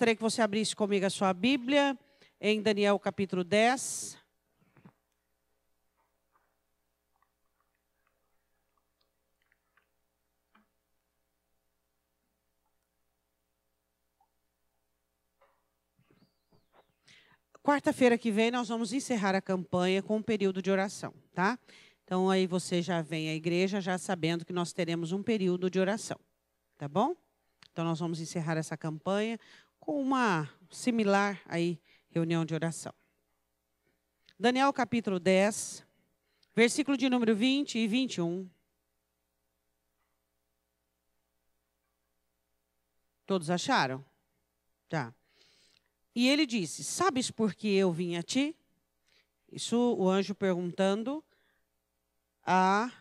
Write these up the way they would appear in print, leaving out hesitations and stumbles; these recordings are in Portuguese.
gostaria que você abrisse comigo a sua Bíblia em Daniel capítulo 10. Quarta-feira que vem nós vamos encerrar a campanha com um período de oração, tá? Então aí você já vem à igreja já sabendo que nós teremos um período de oração, tá bom? Então nós vamos encerrar essa campanha com uma similar aí reunião de oração. Daniel capítulo 10, versículo de número 20 e 21. Todos acharam? Tá. E ele disse, sabes por que eu vim a ti? Isso o anjo perguntando a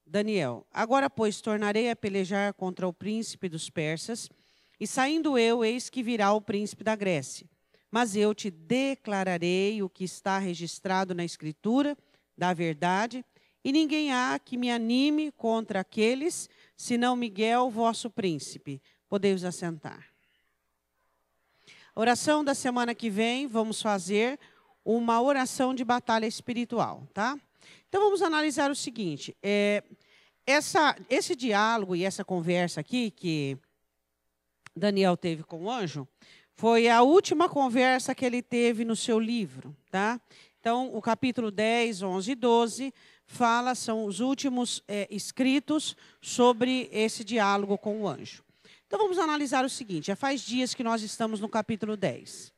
Daniel. Agora, pois, tornarei a pelejar contra o príncipe dos persas, e saindo eu, eis que virá o príncipe da Grécia. Mas eu te declararei o que está registrado na Escritura, da verdade, e ninguém há que me anime contra aqueles, senão Miguel, vosso príncipe. Podei-vos assentar. Oração da semana que vem, vamos fazer uma oração de batalha espiritual, tá? Então, vamos analisar o seguinte. Esse diálogo e essa conversa aqui que Daniel teve com o anjo, foi a última conversa que ele teve no seu livro, tá? Então, o capítulo 10, 11 e 12 são os últimos escritos sobre esse diálogo com o anjo. Então, vamos analisar o seguinte, já faz dias que nós estamos no capítulo 10.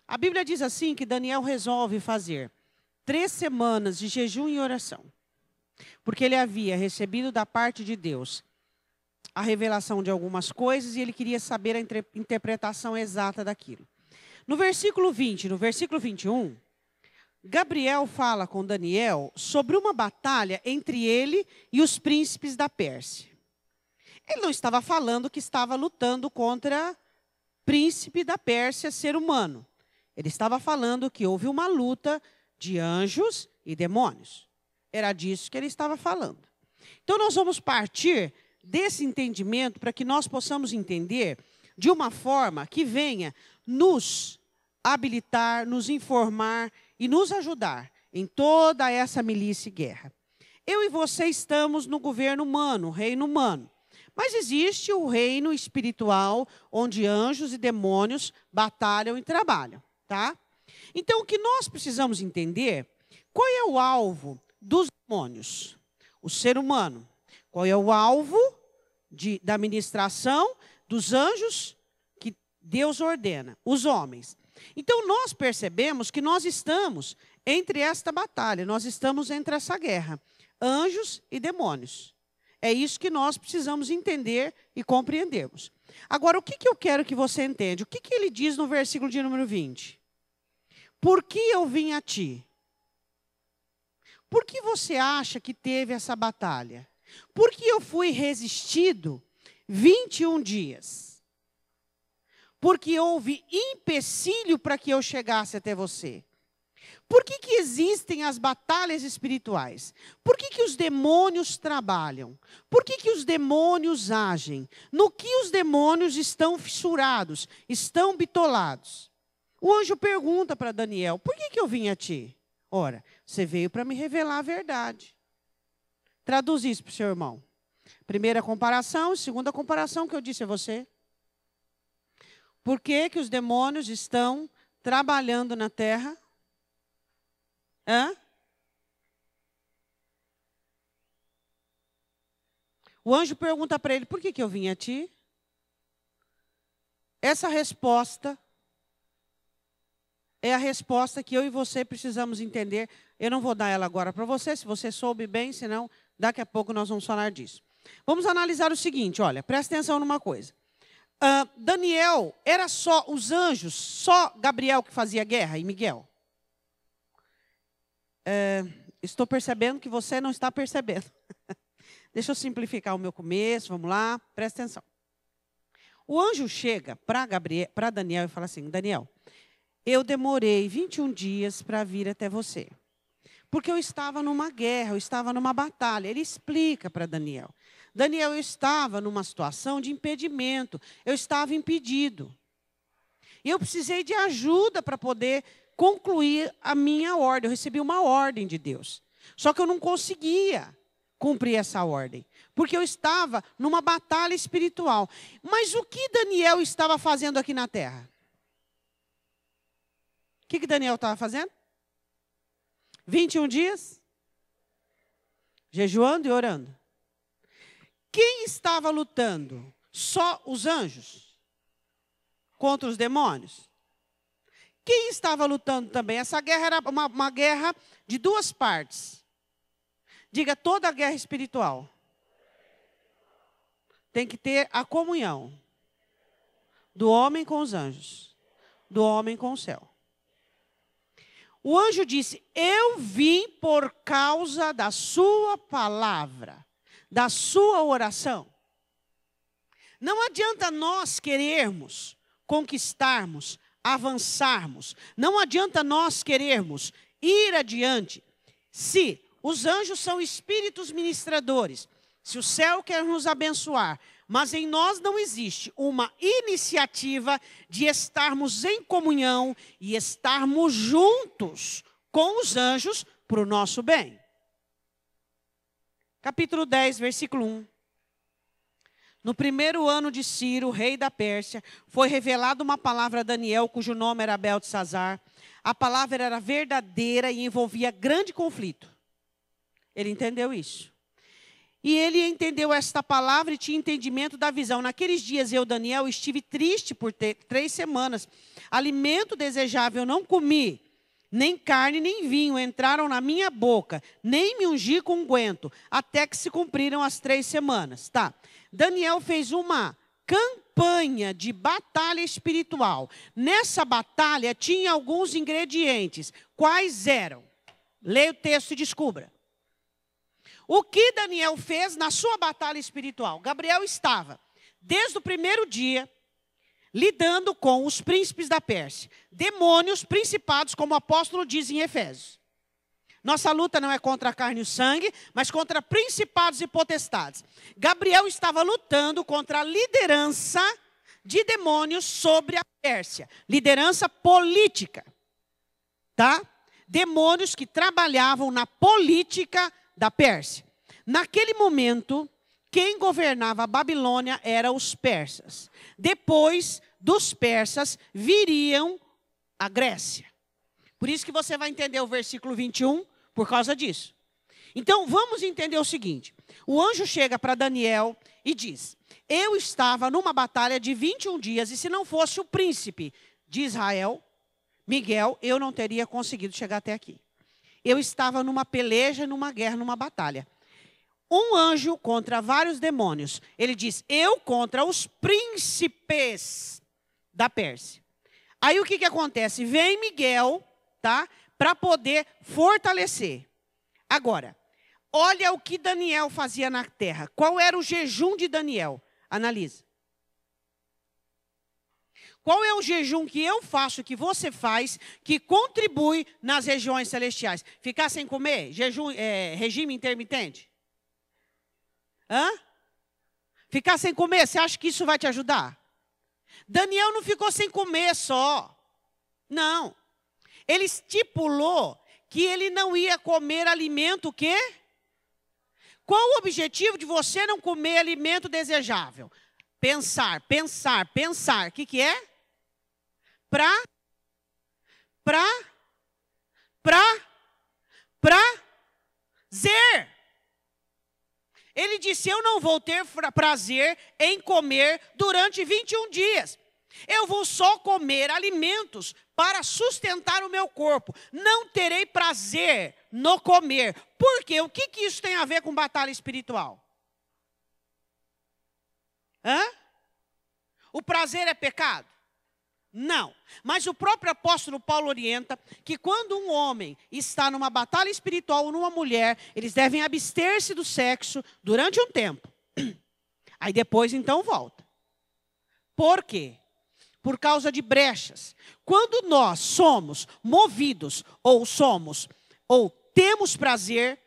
A Bíblia diz assim que Daniel resolve fazer 3 semanas de jejum e oração, porque ele havia recebido da parte de Deus a revelação de algumas coisas e ele queria saber a interpretação exata daquilo. No versículo 20, no versículo 21, Gabriel fala com Daniel sobre uma batalha entre ele e os príncipes da Pérsia. Ele não estava falando que estava lutando contra príncipe da Pérsia, ser humano. Ele estava falando que houve uma luta de anjos e demônios. Era disso que ele estava falando. Então, nós vamos partir desse entendimento para que nós possamos entender de uma forma que venha nos habilitar, nos informar e nos ajudar em toda essa milícia e guerra. Eu e você estamos no governo humano, reino humano. Mas existe o reino espiritual, onde anjos e demônios batalham e trabalham, tá? Então, o que nós precisamos entender, qual é o alvo dos demônios? O ser humano. Qual é o alvo da ministração dos anjos que Deus ordena? Os homens. Então, nós percebemos que nós estamos entre esta batalha, nós estamos entre essa guerra. Anjos e demônios. É isso que nós precisamos entender e compreendermos. Agora, o que eu quero que você entenda? O que ele diz no versículo de número 20? Por que eu vim a ti? Por que você acha que teve essa batalha? Por que eu fui resistido 21 dias? Porque houve empecilho para que eu chegasse até você. Por que existem as batalhas espirituais? Por que os demônios trabalham? Por que os demônios agem? No que os demônios estão fissurados, estão bitolados? O anjo pergunta para Daniel, por que eu vim a ti? Ora, você veio para me revelar a verdade. Traduz isso para o seu irmão. Primeira comparação, segunda comparação que eu disse a você. Por que os demônios estão trabalhando na terra? O anjo pergunta para ele, por que eu vim a ti? Essa resposta é a resposta que eu e você precisamos entender. Eu não vou dar ela agora para você, se você soube bem, senão daqui a pouco nós vamos falar disso. Vamos analisar o seguinte, olha, presta atenção numa coisa. Daniel, era só os anjos, só Gabriel que fazia guerra e Miguel? Estou percebendo que você não está percebendo. Deixa eu simplificar o meu começo, vamos lá, presta atenção. O anjo chega para Daniel e fala assim, Daniel, eu demorei 21 dias para vir até você. Porque eu estava numa guerra, eu estava numa batalha. Ele explica para Daniel. Daniel, eu estava numa situação de impedimento, eu estava impedido. E eu precisei de ajuda para poder concluir a minha ordem. Eu recebi uma ordem de Deus. Só que eu não conseguia cumprir essa ordem, porque eu estava numa batalha espiritual. Mas o que Daniel estava fazendo aqui na terra? O que Daniel estava fazendo? 21 dias? Jejuando e orando. Quem estava lutando? Só os anjos? Contra os demônios? Quem estava lutando também? Essa guerra era uma guerra de duas partes. Diga, toda a guerra espiritual tem que ter a comunhão do homem com os anjos, do homem com o céu. O anjo disse, eu vim por causa da sua palavra, da sua oração. Não adianta nós querermos conquistarmos, avançarmos. Não adianta nós querermos ir adiante. Se os anjos são espíritos ministradores, se o céu quer nos abençoar, mas em nós não existe uma iniciativa de estarmos em comunhão e estarmos juntos com os anjos para o nosso bem. Capítulo 10, versículo 1. No primeiro ano de Ciro, rei da Pérsia, foi revelada uma palavra a Daniel, cujo nome era Beltesazar. A palavra era verdadeira e envolvia grande conflito. Ele entendeu isso. E ele entendeu esta palavra e tinha entendimento da visão. Naqueles dias eu, Daniel, estive triste por 3 semanas. Alimento desejável não comi, nem carne nem vinho entraram na minha boca, nem me ungi com unguento, até que se cumpriram as 3 semanas. Tá. Daniel fez uma campanha de batalha espiritual. Nessa batalha tinha alguns ingredientes. Quais eram? Leia o texto e descubra. O que Daniel fez na sua batalha espiritual? Gabriel estava, desde o primeiro dia, lidando com os príncipes da Pérsia. Demônios, principados, como o apóstolo diz em Efésios. Nossa luta não é contra a carne e o sangue, mas contra principados e potestades. Gabriel estava lutando contra a liderança de demônios sobre a Pérsia. Liderança política. Tá? Demônios que trabalhavam na política da Pérsia. Naquele momento, quem governava a Babilônia eram os persas. Depois dos persas viriam a Grécia. Por isso que você vai entender o versículo 21 por causa disso. Então, vamos entender o seguinte. O anjo chega para Daniel e diz, eu estava numa batalha de 21 dias e se não fosse o príncipe de Israel, Miguel, eu não teria conseguido chegar até aqui. Eu estava numa peleja, numa guerra, numa batalha. Um anjo contra vários demônios. Ele diz, eu contra os príncipes da Pérsia. Aí o que acontece? Vem Miguel, tá? Para poder fortalecer. Agora, olha o que Daniel fazia na terra. Qual era o jejum de Daniel? Analisa. Qual é o jejum que eu faço, que você faz, que contribui nas regiões celestiais? Ficar sem comer? Jejum, regime intermitente? Hã? Ficar sem comer, você acha que isso vai te ajudar? Daniel não ficou sem comer só. Não. Ele estipulou que ele não ia comer alimento o quê? Qual o objetivo de você não comer alimento desejável? Pensar, pensar, pensar. O que é? Prazer. Ele disse, eu não vou ter prazer em comer durante 21 dias. Eu vou só comer alimentos para sustentar o meu corpo. Não terei prazer no comer. Por quê? O que isso tem a ver com batalha espiritual? Hã? O prazer é pecado? Não. Mas o próprio apóstolo Paulo orienta que quando um homem está numa batalha espiritual ou numa mulher, eles devem abster-se do sexo durante um tempo. Aí depois então volta. Por quê? Por causa de brechas. Quando nós somos movidos ou temos prazer,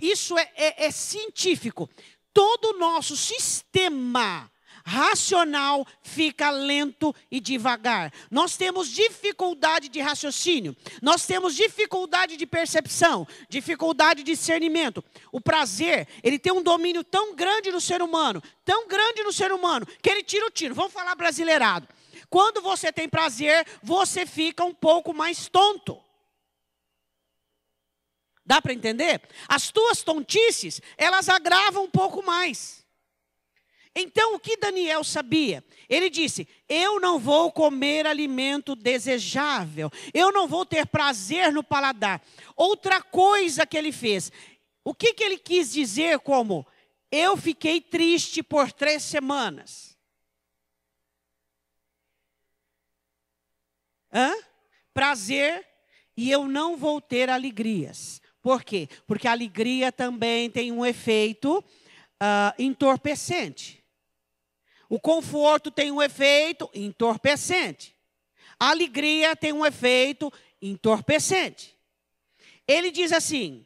isso é científico. Todo o nosso sistema racional fica lento e devagar. Nós temos dificuldade de raciocínio, nós temos dificuldade de percepção, dificuldade de discernimento. O prazer, ele tem um domínio tão grande no ser humano, que ele tira o tiro. Vamos falar brasileirado. Quando você tem prazer, você fica um pouco mais tonto. Dá para entender? As tuas tontices, elas agravam um pouco mais. Então, o que Daniel sabia? Ele disse, eu não vou comer alimento desejável. Eu não vou ter prazer no paladar. Outra coisa que ele fez. O que ele quis dizer como, eu fiquei triste por 3 semanas. Prazer e eu não vou ter alegrias. Por quê? Porque a alegria também tem um efeito entorpecente. O conforto tem um efeito entorpecente. A alegria tem um efeito entorpecente. Ele diz assim,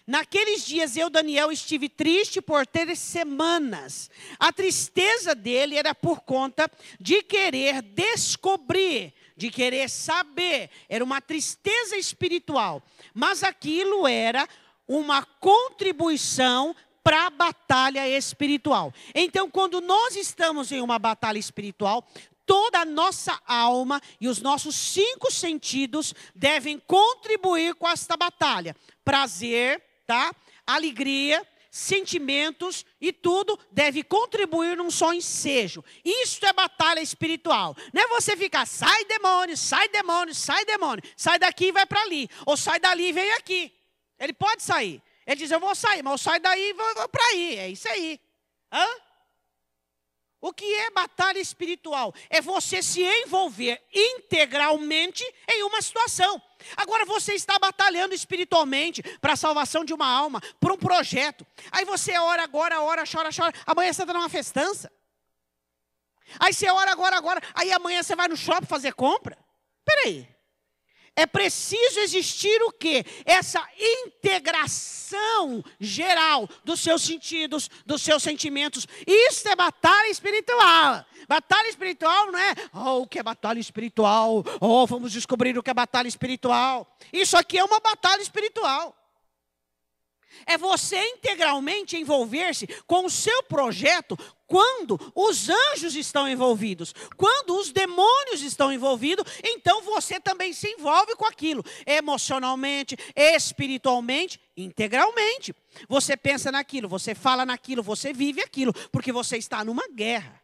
naqueles dias eu, Daniel, estive triste por 3 semanas. A tristeza dele era por conta de querer descobrir, de querer saber. Era uma tristeza espiritual. Mas aquilo era uma contribuição para a batalha espiritual. Então, quando nós estamos em uma batalha espiritual, toda a nossa alma e os nossos 5 sentidos devem contribuir com esta batalha. Prazer, tá? Alegria, sentimentos e tudo deve contribuir num só ensejo. Isto é batalha espiritual. Não é você ficar, sai demônio, sai demônio, sai demônio. Sai daqui e vai para ali. Ou sai dali e vem aqui. Ele pode sair. Ele diz, eu vou sair, mas eu saio daí e vou para aí. É isso aí. O que é batalha espiritual? É você se envolver integralmente em uma situação. Agora você está batalhando espiritualmente para a salvação de uma alma, por um projeto. Aí você ora agora, ora, chora. Amanhã você está numa festança. Aí você ora agora. Aí amanhã você vai no shopping fazer compra. Espera aí. É preciso existir o quê? Essa integração geral dos seus sentidos, dos seus sentimentos. Isso é batalha espiritual. Batalha espiritual não é, o que é batalha espiritual? Vamos descobrir o que é batalha espiritual. Isso aqui é uma batalha espiritual. É você integralmente envolver-se com o seu projeto quando os anjos estão envolvidos. Quando os demônios estão envolvidos, então você também se envolve com aquilo. Emocionalmente, espiritualmente, integralmente. Você pensa naquilo, você fala naquilo, você vive aquilo. Porque você está numa guerra.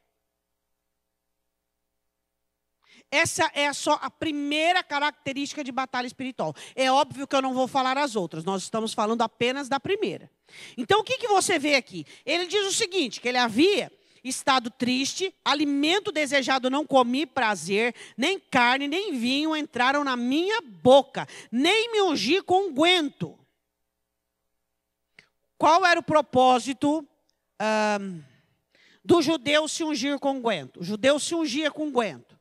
Essa é só a primeira característica de batalha espiritual. É óbvio que eu não vou falar as outras. Nós estamos falando apenas da primeira. Então, o que você vê aqui? Ele diz o seguinte, que ele havia estado triste, alimento desejado não comi, prazer, nem carne, nem vinho entraram na minha boca, nem me ungi com unguento. Qual era o propósito do judeu se ungir com unguento? O judeu se ungia com unguento.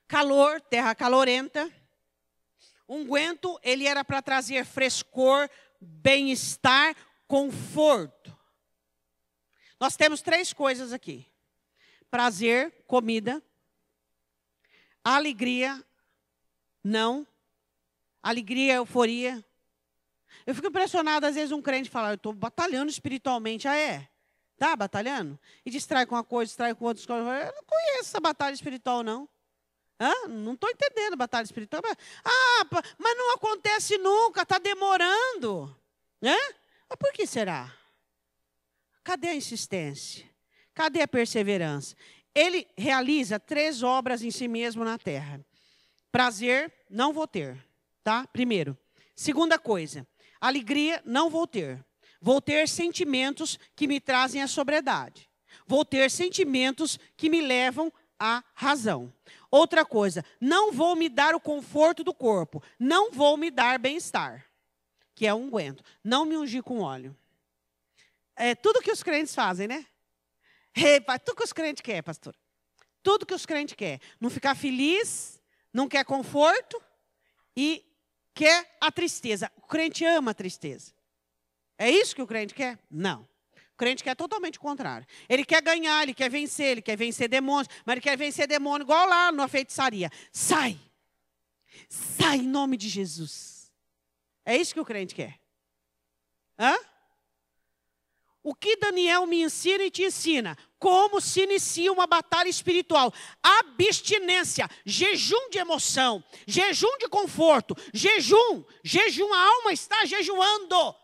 Calor, terra calorenta. Unguento, ele era para trazer frescor, bem-estar, conforto. Nós temos 3 coisas aqui. Prazer, comida. Alegria, não. Alegria, euforia. Eu fico impressionado, às vezes um crente fala, eu estou batalhando espiritualmente. Tá batalhando? E distrai com uma coisa, distrai com outra. Eu não conheço essa batalha espiritual, não. Não estou entendendo batalha espiritual. Mas não acontece nunca, está demorando. Mas por que será? Cadê a insistência? Cadê a perseverança? Ele realiza 3 obras em si mesmo na terra. Prazer, não vou ter. Tá? Primeiro. Segunda coisa, alegria, não vou ter. Vou ter sentimentos que me trazem a sobriedade. Vou ter sentimentos que me levam à razão. Outra coisa, não vou me dar o conforto do corpo. Não vou me dar bem-estar, que é unguento. Não me ungir com óleo. É tudo que os crentes fazem, né? Tudo que os crentes querem, pastor. Tudo que os crentes querem. Não ficar feliz, não quer conforto e quer a tristeza. O crente ama a tristeza. É isso que o crente quer? Não. O crente quer totalmente o contrário. Ele quer ganhar, ele quer vencer demônios, mas ele quer vencer demônio igual lá na feitiçaria. Sai! Sai em nome de Jesus. É isso que o crente quer. Hã? O que Daniel me ensina e te ensina? Como se inicia uma batalha espiritual. Abstinência, jejum de emoção, jejum de conforto, jejum, a alma está jejuando.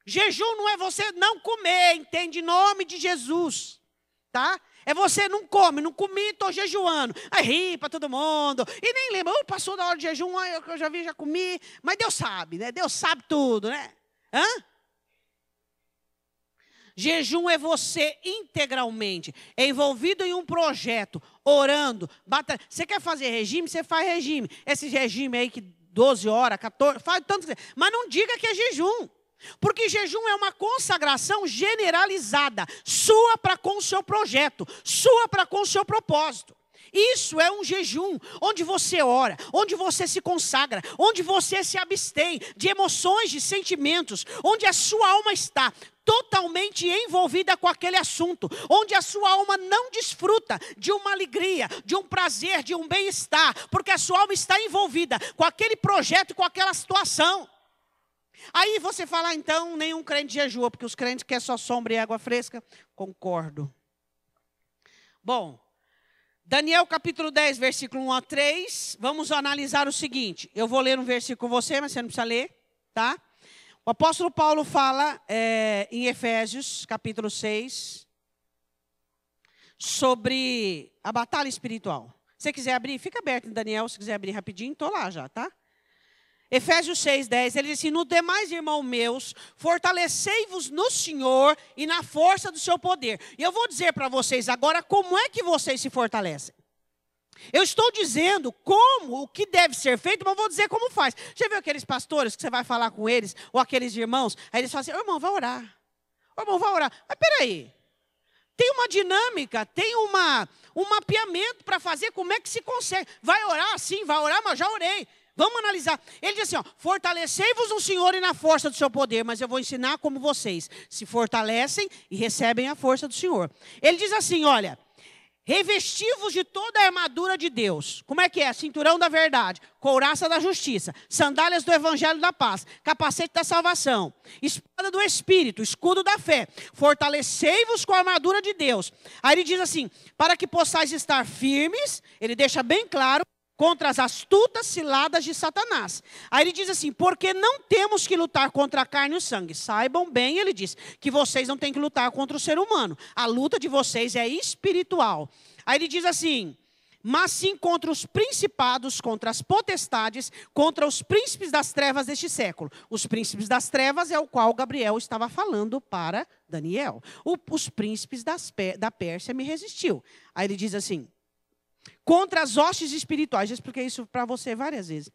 Jejum não é você não comer, entende? Em nome de Jesus, tá? É você não come, não comi, estou jejuando. Aí ri para todo mundo. E nem lembra, passou da hora de jejum, eu já vi, já comi. Mas Deus sabe, né? Deus sabe tudo, né? Hã? Jejum é você integralmente, envolvido em um projeto, orando, batalha. Você quer fazer regime? Você faz regime. Esse regime aí que 12 horas, 14, faz tanto. Mas não diga que é jejum. Porque jejum é uma consagração generalizada, sua para com o seu projeto, sua para com o seu propósito. Isso é um jejum, onde você ora, onde você se consagra, onde você se abstém de emoções, de sentimentos, onde a sua alma está totalmente envolvida com aquele assunto, onde a sua alma não desfruta de uma alegria, de um prazer, de um bem-estar, porque a sua alma está envolvida com aquele projeto, com aquela situação. Aí você fala, então, nenhum crente jejua, porque os crentes querem só sombra e água fresca. Concordo. Bom, Daniel capítulo 10, versículo 1 a 3, vamos analisar o seguinte. Eu vou ler um versículo com você, mas você não precisa ler, tá? O apóstolo Paulo fala em Efésios capítulo 6, sobre a batalha espiritual. Se você quiser abrir, fica aberto em Daniel, se quiser abrir rapidinho, estou lá já, tá? Efésios 6, 10, ele diz assim, no demais, irmãos meus, fortalecei-vos no Senhor e na força do seu poder. E eu vou dizer para vocês agora como é que vocês se fortalecem. Eu estou dizendo como, o que deve ser feito, mas vou dizer como faz. Já viu aqueles pastores que você vai falar com eles, ou aqueles irmãos, aí eles falam assim, irmão, vai orar. Irmão, vai orar. Mas peraí, tem uma dinâmica, tem um mapeamento para fazer, como é que se consegue. Vai orar? Sim, vai orar, mas já orei. Vamos analisar. Ele diz assim, ó, fortalecei-vos no Senhor e na força do seu poder, mas eu vou ensinar como vocês se fortalecem e recebem a força do Senhor. Ele diz assim, olha, revesti-vos de toda a armadura de Deus. Como é que é? Cinturão da verdade, couraça da justiça, sandálias do evangelho da paz, capacete da salvação, espada do Espírito, escudo da fé. Fortalecei-vos com a armadura de Deus. Aí ele diz assim, para que possais estar firmes, ele deixa bem claro, contra as astutas ciladas de Satanás. Aí ele diz assim, porque não temos que lutar contra a carne e o sangue. Saibam bem, ele diz, que vocês não têm que lutar contra o ser humano. A luta de vocês é espiritual. Aí ele diz assim, mas sim contra os principados, contra as potestades, contra os príncipes das trevas deste século. Os príncipes das trevas é o qual Gabriel estava falando para Daniel. Os príncipes da Pérsia me resistiu. Aí ele diz assim, contra as hostes espirituais, já expliquei isso para você várias vezes,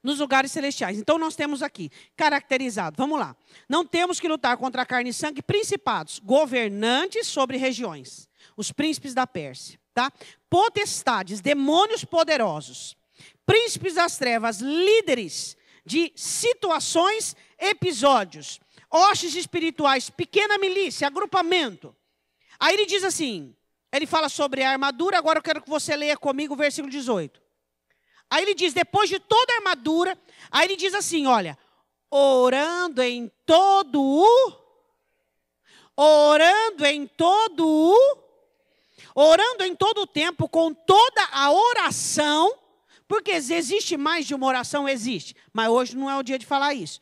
nos lugares celestiais. Então nós temos aqui, caracterizado, vamos lá. Não temos que lutar contra a carne e sangue, principados, governantes sobre regiões, os príncipes da Pérsia, tá? Potestades, demônios poderosos, príncipes das trevas, líderes de situações, episódios, hostes espirituais, pequena milícia, agrupamento. Aí ele diz assim, ele fala sobre a armadura, agora eu quero que você leia comigo o versículo 18. Aí ele diz, depois de toda a armadura, aí ele diz assim, olha, orando em todo o tempo, com toda a oração, porque existe mais de uma oração, existe, mas hoje não é o dia de falar isso.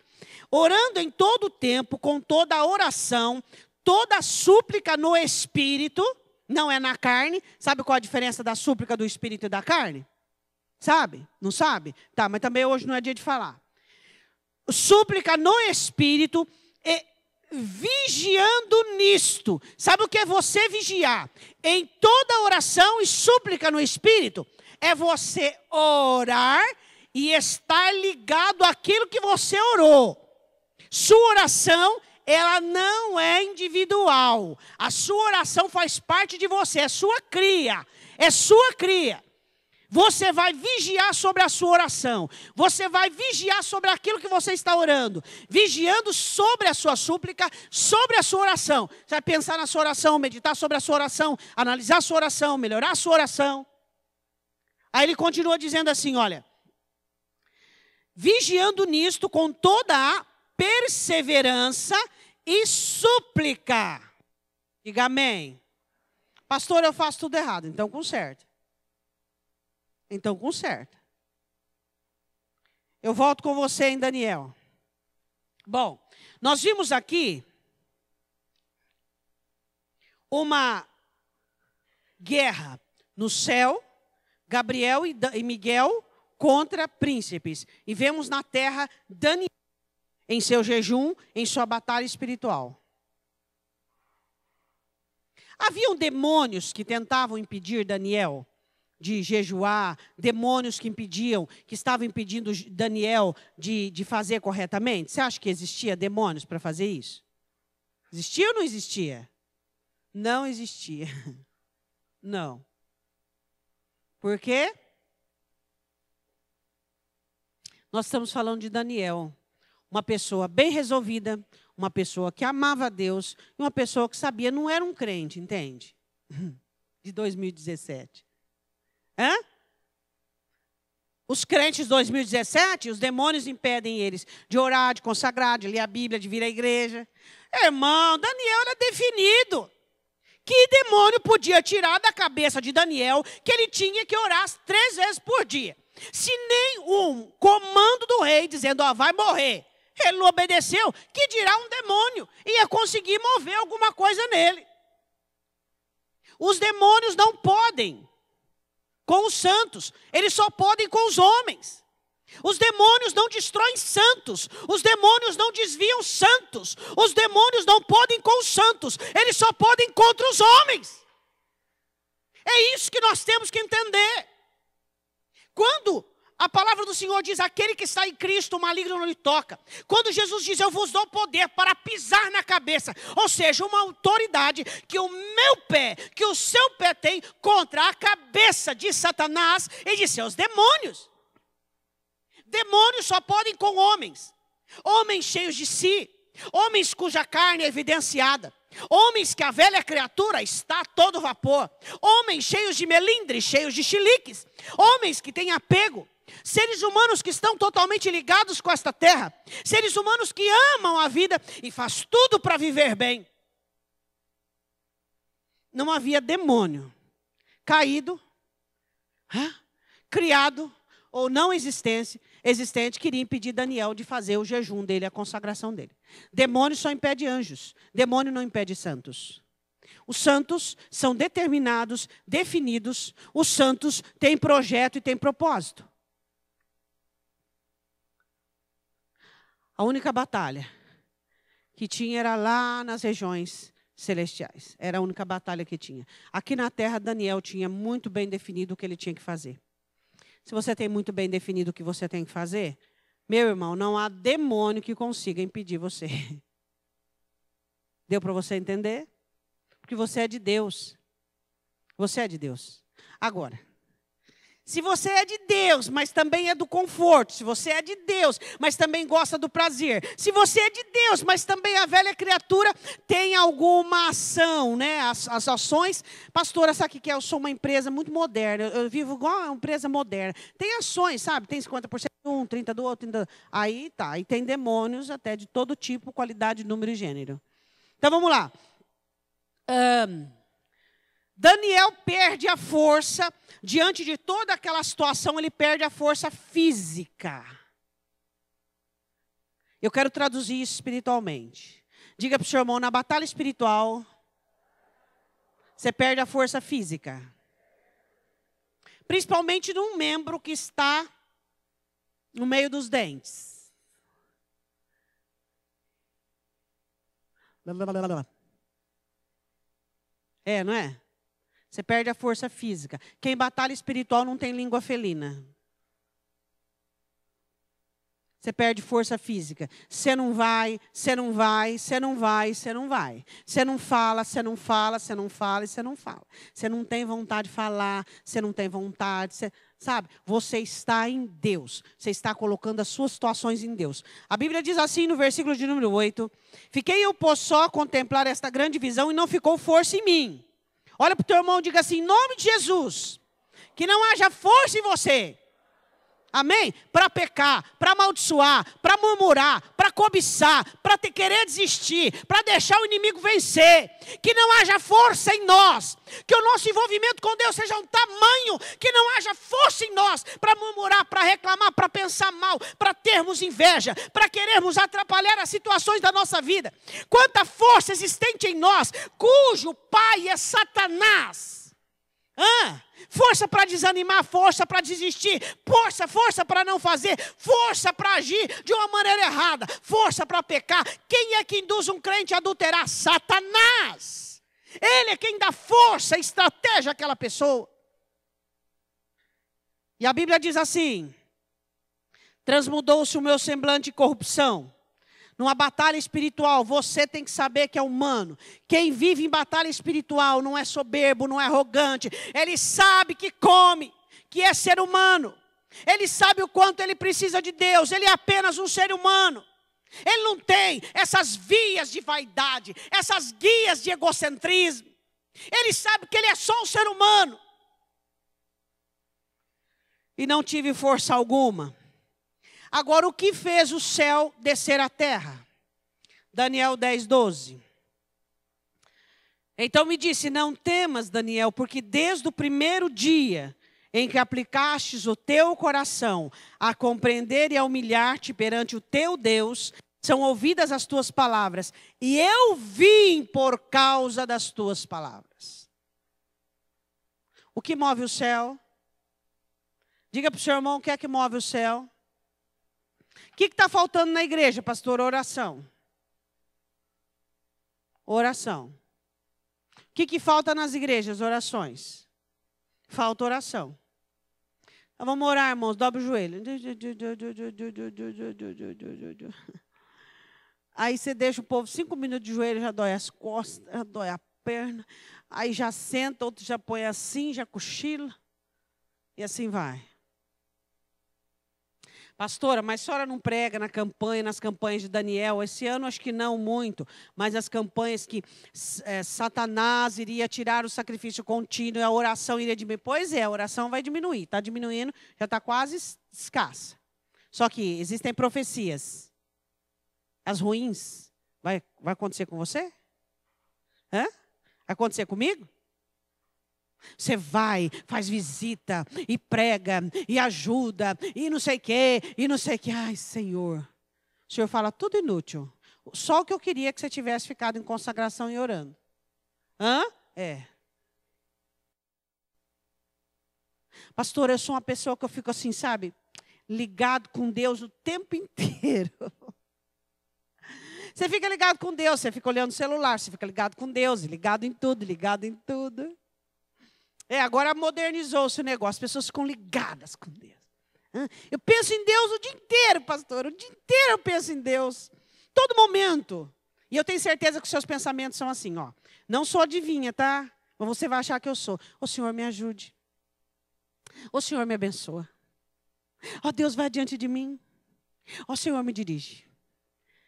Orando em todo o tempo, com toda a oração, toda a súplica no Espírito, não é na carne. Sabe qual a diferença da súplica do Espírito e da carne? Sabe? Não sabe? Tá, mas também hoje não é dia de falar. Súplica no Espírito, vigiando nisto. Sabe o que é você vigiar? Em toda oração e súplica no Espírito, é você orar e estar ligado àquilo que você orou. Sua oração, ela não é individual. A sua oração faz parte de você, é sua cria. É sua cria. Você vai vigiar sobre a sua oração. Você vai vigiar sobre aquilo que você está orando. Vigiando sobre a sua súplica, sobre a sua oração. Você vai pensar na sua oração, meditar sobre a sua oração, analisar a sua oração, melhorar a sua oração. Aí ele continua dizendo assim, olha. Vigiando nisto com toda a perseverança e súplica. Diga amém. Pastor, eu faço tudo errado, então conserta. Então conserta. Eu volto com você em Daniel. Bom, nós vimos aqui uma guerra no céu, Gabriel e Miguel contra príncipes. E vemos na terra Daniel em seu jejum, em sua batalha espiritual. Haviam demônios que tentavam impedir Daniel de jejuar, demônios que estavam impedindo Daniel de fazer corretamente. Você acha que existia demônios para fazer isso? Existia ou não existia? Não existia. Não. Por quê? Nós estamos falando de Daniel, uma pessoa bem resolvida, uma pessoa que amava a Deus, e uma pessoa que sabia, não era um crente, entende? De 2017. Hã? Os crentes de 2017, os demônios impedem eles de orar, de consagrar, de ler a Bíblia, de vir à igreja. Irmão, Daniel era definido. Que demônio podia tirar da cabeça de Daniel que ele tinha que orar 3 vezes por dia? Se nem um comando do rei dizendo, ó, vai morrer, ele não obedeceu, que dirá um demônio? Ia conseguir mover alguma coisa nele. Os demônios não podem com os santos, eles só podem com os homens. Os demônios não destroem santos, os demônios não desviam santos, os demônios não podem com os santos, eles só podem contra os homens. É isso que nós temos que entender. Quando a palavra do Senhor diz, aquele que está em Cristo, o maligno não lhe toca. Quando Jesus diz, eu vos dou poder para pisar na cabeça. Ou seja, uma autoridade que o meu pé, que o seu pé tem contra a cabeça de Satanás e de seus demônios. Demônios só podem com homens. Homens cheios de si. Homens cuja carne é evidenciada. Homens que a velha criatura está a todo vapor. Homens cheios de melindres, cheios de chiliques. Homens que têm apego. Seres humanos que estão totalmente ligados com esta terra. Seres humanos que amam a vida e faz tudo para viver bem. Não havia demônio caído, criado ou não existente, queria impedir Daniel de fazer o jejum dele, a consagração dele. Demônio só impede anjos. Demônio não impede santos. Os santos são determinados, definidos. Os santos têm projeto e têm propósito. A única batalha que tinha era lá nas regiões celestiais. Era a única batalha que tinha. Aqui na terra, Daniel tinha muito bem definido o que ele tinha que fazer. Se você tem muito bem definido o que você tem que fazer, meu irmão, não há demônio que consiga impedir você. Deu para você entender? Porque você é de Deus. Você é de Deus. Agora, se você é de Deus, mas também é do conforto, se você é de Deus, mas também gosta do prazer, se você é de Deus, mas também a velha criatura tem alguma ação, né? As ações, pastora, sabe o que é? Eu sou uma empresa muito moderna, eu vivo igual uma empresa moderna. Tem ações, sabe? Tem 50% de um, 30% do outro, 30%. Aí tá, e tem demônios até de todo tipo, qualidade, número e gênero. Então vamos lá. Daniel perde a força, diante de toda aquela situação, ele perde a força física. Eu quero traduzir isso espiritualmente. Diga para o seu irmão, na batalha espiritual, você perde a força física. Principalmente num membro que está no meio dos dentes. É, não é? Você perde a força física. Quem batalha espiritual não tem língua felina. Você perde força física. Você não vai, você não vai, você não vai, você não vai. Você não fala, você não fala, você não fala e você não fala. Você não tem vontade de falar, você não tem vontade. Sabe? Você está em Deus. Você está colocando as suas situações em Deus. A Bíblia diz assim no versículo de número 8. Fiquei eu, pois, só a contemplar esta grande visão e não ficou força em mim. Olha para o teu irmão e diga assim, em nome de Jesus, que não haja força em você. Amém? Para pecar, para amaldiçoar, para murmurar, para cobiçar, para querer desistir, para deixar o inimigo vencer. Que não haja força em nós. Que o nosso envolvimento com Deus seja um tamanho que não haja força em nós para murmurar, para reclamar, para pensar mal, para termos inveja, para querermos atrapalhar as situações da nossa vida. Quanta força existente em nós, cujo pai é Satanás. Força para desanimar, força para desistir, força para não fazer, força para agir de uma maneira errada, força para pecar. Quem é que induz um crente a adulterar? Satanás. Ele é quem dá força, estratégia àquela pessoa. E a Bíblia diz assim, transmudou-se o meu semblante de corrupção. Numa batalha espiritual, você tem que saber que é humano. Quem vive em batalha espiritual não é soberbo, não é arrogante. Ele sabe que come, que é ser humano. Ele sabe o quanto ele precisa de Deus. Ele é apenas um ser humano. Ele não tem essas vias de vaidade, essas guias de egocentrismo. Ele sabe que ele é só um ser humano. E não tive força alguma. Agora, o que fez o céu descer à terra? Daniel 10, 12. Então me disse, não temas, Daniel, porque desde o primeiro dia em que aplicastes o teu coração a compreender e a humilhar-te perante o teu Deus, são ouvidas as tuas palavras, e eu vim por causa das tuas palavras. O que move o céu? Diga para o seu irmão o que é que move o céu. O que está faltando na igreja, pastor? Oração. Oração. O que falta nas igrejas? Orações. Falta oração. Então, vamos orar, irmãos. Dobra o joelho. Aí você deixa o povo 5 minutos de joelho, já dói as costas, já dói a perna. Aí já senta, outro já põe assim, já cochila. E assim vai. Pastora, mas a senhora não prega nas campanhas de Daniel? Esse ano acho que não muito, mas as campanhas que Satanás iria tirar o sacrifício contínuo e a oração iria diminuir. Pois é, a oração vai diminuir, está diminuindo, já está quase escassa. Só que existem profecias. As ruins, vai acontecer com você? Vai acontecer comigo? Você vai, faz visita, e prega, e ajuda, e não sei o quê, e não sei o quê. Ai, Senhor. O Senhor fala tudo inútil. Só o que eu queria que você tivesse ficado em consagração e orando. Pastor, eu sou uma pessoa que eu fico assim, sabe? Ligado com Deus o tempo inteiro. Você fica ligado com Deus, você fica olhando o celular, você fica ligado com Deus, ligado em tudo, ligado em tudo. Agora modernizou-se o negócio, as pessoas ficam ligadas com Deus. Eu penso em Deus o dia inteiro, pastor, o dia inteiro eu penso em Deus, todo momento. E eu tenho certeza que os seus pensamentos são assim, ó. Não sou adivinha, tá? Mas você vai achar que eu sou. O Senhor me ajude. O Senhor me abençoa. Ó, Deus vai diante de mim. Ó, Senhor me dirige.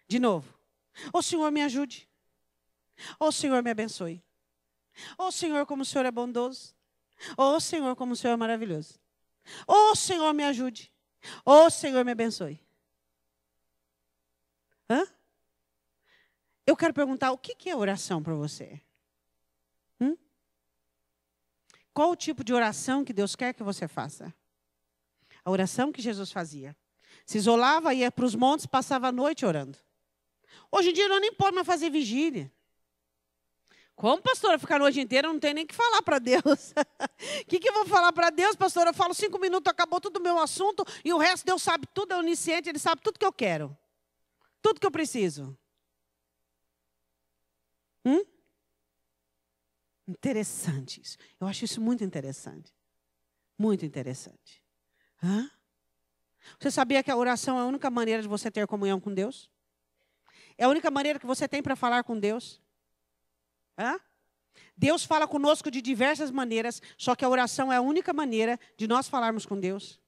De novo. Ó, Senhor me ajude. Ó, Senhor me abençoe. Ó, Senhor, como o Senhor é bondoso. Ó, Senhor, como o Senhor é maravilhoso. Ó, Senhor, me ajude. Ó, Senhor, me abençoe. Eu quero perguntar, o que é oração para você? Qual o tipo de oração que Deus quer que você faça? A oração que Jesus fazia. Se isolava, ia para os montes, passava a noite orando. Hoje em dia não nem pode mais fazer vigília. Como, pastora, ficar a noite inteira, não tem nem o que falar para Deus. O que eu vou falar para Deus, pastora? Eu falo 5 minutos, acabou todo o meu assunto, e o resto Deus sabe tudo, é onisciente, Ele sabe tudo que eu quero. Tudo que eu preciso. Interessante isso. Eu acho isso muito interessante. Muito interessante. Você sabia que a oração é a única maneira de você ter comunhão com Deus? É a única maneira que você tem para falar com Deus? Deus fala conosco de diversas maneiras, só que a oração é a única maneira de nós falarmos com Deus.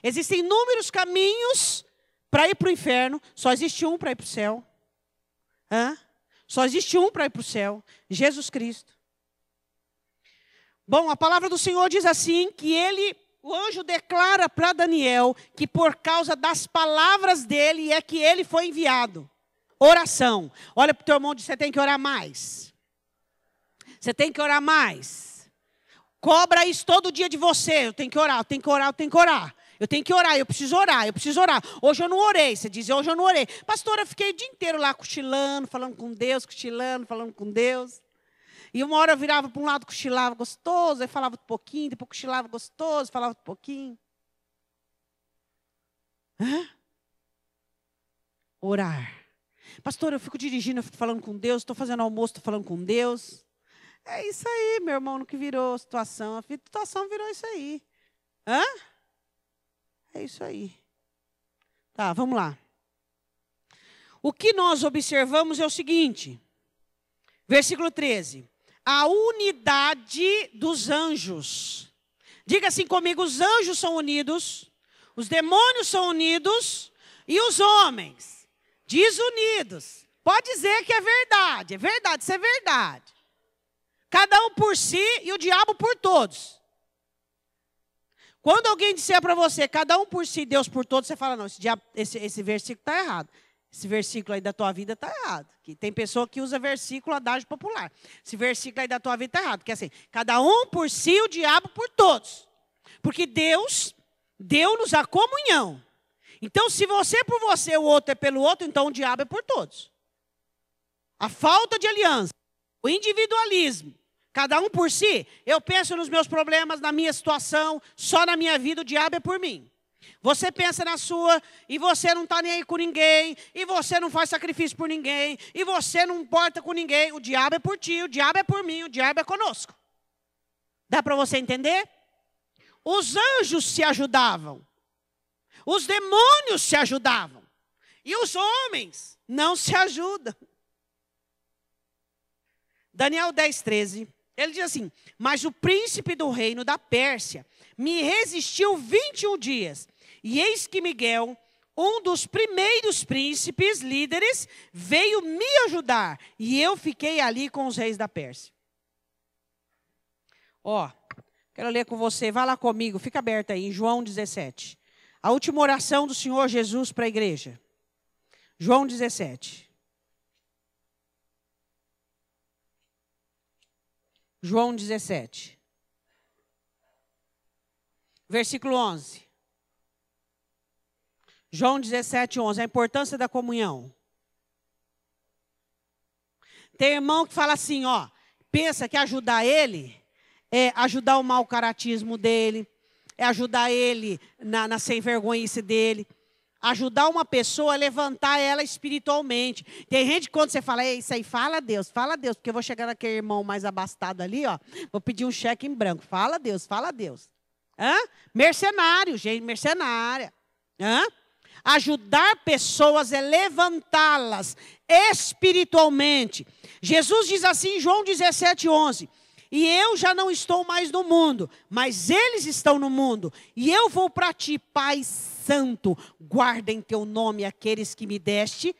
Existem inúmeros caminhos para ir para o inferno, só existe um para ir para o céu. Só existe um para ir para o céu, Jesus Cristo. Bom, a palavra do Senhor diz assim, que o anjo declara para Daniel que por causa das palavras dele é que ele foi enviado. Oração. Olha para o teu irmão e diz, você tem que orar mais. Você tem que orar mais. Cobra isso todo dia de você. Eu tenho que orar, eu tenho que orar, eu tenho que orar. Eu tenho que orar, eu preciso orar, eu preciso orar. Hoje eu não orei, você diz, hoje eu não orei. Pastora, eu fiquei o dia inteiro lá cochilando, falando com Deus, cochilando, falando com Deus. E uma hora eu virava para um lado, cochilava gostoso, aí falava um pouquinho, depois cochilava gostoso, falava um pouquinho. Orar. Pastora, eu fico dirigindo, eu fico falando com Deus, estou fazendo almoço, estou falando com Deus. É isso aí, meu irmão, no que virou a situação. A situação virou isso aí. É isso aí. Tá, vamos lá. O que nós observamos é o seguinte. Versículo 13. A unidade dos anjos. Diga assim comigo, os anjos são unidos, os demônios são unidos e os homens desunidos. Pode dizer que é verdade, isso é verdade. Cada um por si e o diabo por todos. Quando alguém disser para você, cada um por si, Deus por todos, você fala, não, esse versículo está errado. Esse versículo aí da tua vida está errado. Que tem pessoa que usa versículo adágio popular. Esse versículo aí da tua vida está errado. Que é assim, cada um por si, o diabo por todos. Porque Deus deu-nos a comunhão. Então, se você é por você, o outro é pelo outro, então o diabo é por todos. A falta de aliança, o individualismo, cada um por si, eu penso nos meus problemas, na minha situação, só na minha vida, o diabo é por mim. Você pensa na sua, e você não está nem aí com ninguém, e você não faz sacrifício por ninguém, e você não importa com ninguém. O diabo é por ti, o diabo é por mim, o diabo é conosco. Dá para você entender? Os anjos se ajudavam, os demônios se ajudavam, e os homens não se ajudam. Daniel 10:13, ele diz assim, mas o príncipe do reino da Pérsia me resistiu 21 dias. E eis que Miguel, um dos primeiros príncipes, líderes, veio me ajudar. E eu fiquei ali com os reis da Pérsia. Quero ler com você, vai lá comigo, fica aberto aí, em João 17. A última oração do Senhor Jesus para a igreja. João 17. João 17. Versículo 11. João 17:11, a importância da comunhão. Tem irmão que fala assim, pensa que ajudar ele é ajudar o mau caratismo dele, é ajudar ele na sem vergonhice dele. Ajudar uma pessoa a levantar ela espiritualmente. Tem gente que quando você fala, isso aí, fala a Deus, porque eu vou chegar naquele irmão mais abastado ali, vou pedir um cheque em branco. Fala a Deus, fala a Deus. Mercenário, gente, mercenária. Ajudar pessoas é levantá-las espiritualmente. Jesus diz assim em João 17:11. E eu já não estou mais no mundo, mas eles estão no mundo. E eu vou para ti, Pai Santo. Guarda em teu nome aqueles que me deste.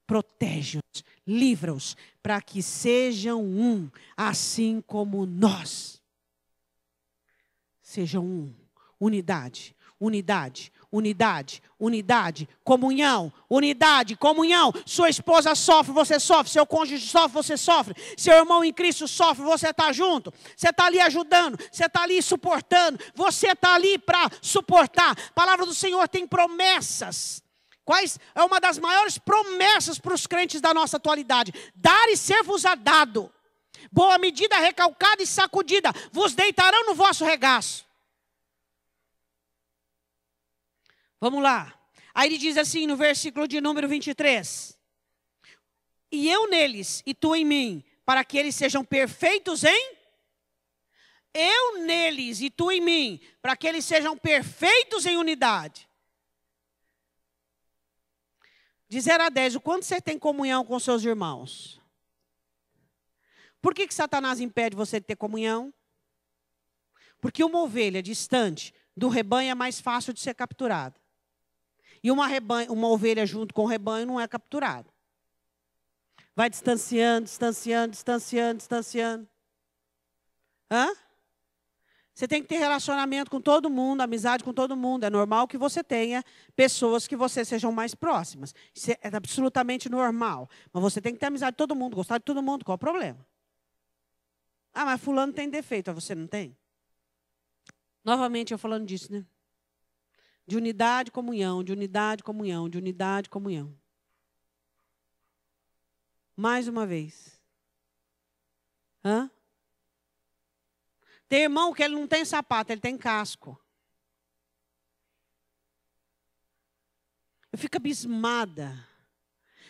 Protege-os, livra-os, para que sejam um, assim como nós. Sejam um. Unidade, unidade, unidade, unidade, comunhão, unidade, comunhão. Sua esposa sofre, você sofre. Seu cônjuge sofre, você sofre. Seu irmão em Cristo sofre, você está junto. Você está ali ajudando, você está ali suportando. Você está ali para suportar. A palavra do Senhor tem promessas. Quais é uma das maiores promessas para os crentes da nossa atualidade? Dar e ser-vos-á dado. Boa medida, recalcada e sacudida, vos deitarão no vosso regaço. Vamos lá. Aí ele diz assim no versículo de número 23. E eu neles e tu em mim, para que eles sejam perfeitos em? Eu neles e tu em mim, para que eles sejam perfeitos em unidade. De 0 a 10, o quanto você tem comunhão com seus irmãos? Por que Satanás impede você de ter comunhão? Porque uma ovelha distante do rebanho é mais fácil de ser capturada. E uma ovelha junto com o rebanho não é capturada. Vai distanciando, distanciando, distanciando, distanciando. Hã? Você tem que ter relacionamento com todo mundo, amizade com todo mundo. É normal que você tenha pessoas que você sejam mais próximas. Isso é absolutamente normal. Mas você tem que ter amizade com todo mundo, gostar de todo mundo. Qual o problema? Ah, mas fulano tem defeito, você não tem? Novamente eu falando disso, né? De unidade, comunhão, de unidade, comunhão, de unidade, comunhão. Mais uma vez. Hã? Tem irmão que ele não tem sapato, ele tem casco. Eu fico abismada.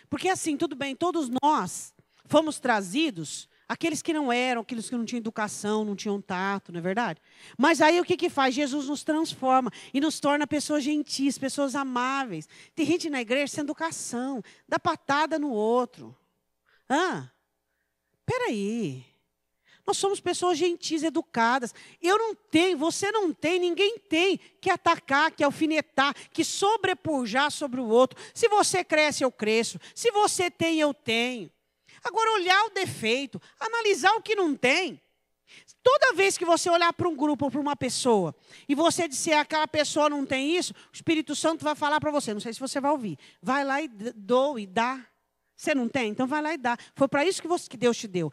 Porque assim, tudo bem, todos nós fomos trazidos, aqueles que não eram, aqueles que não tinham educação, não tinham tato, não é verdade? Mas aí o que faz? Jesus nos transforma e nos torna pessoas gentis, pessoas amáveis. Tem gente na igreja sem educação, dá patada no outro. Peraí. Nós somos pessoas gentis, educadas. Eu não tenho, você não tem, ninguém tem que atacar, que alfinetar, que sobrepujar sobre o outro. Se você cresce, eu cresço. Se você tem, eu tenho. Agora, olhar o defeito, analisar o que não tem. Toda vez que você olhar para um grupo ou para uma pessoa e você disser aquela pessoa não tem isso, o Espírito Santo vai falar para você. Não sei se você vai ouvir. Vai lá e doe, dá. Você não tem? Então vai lá e dá. Foi para isso que Deus te deu.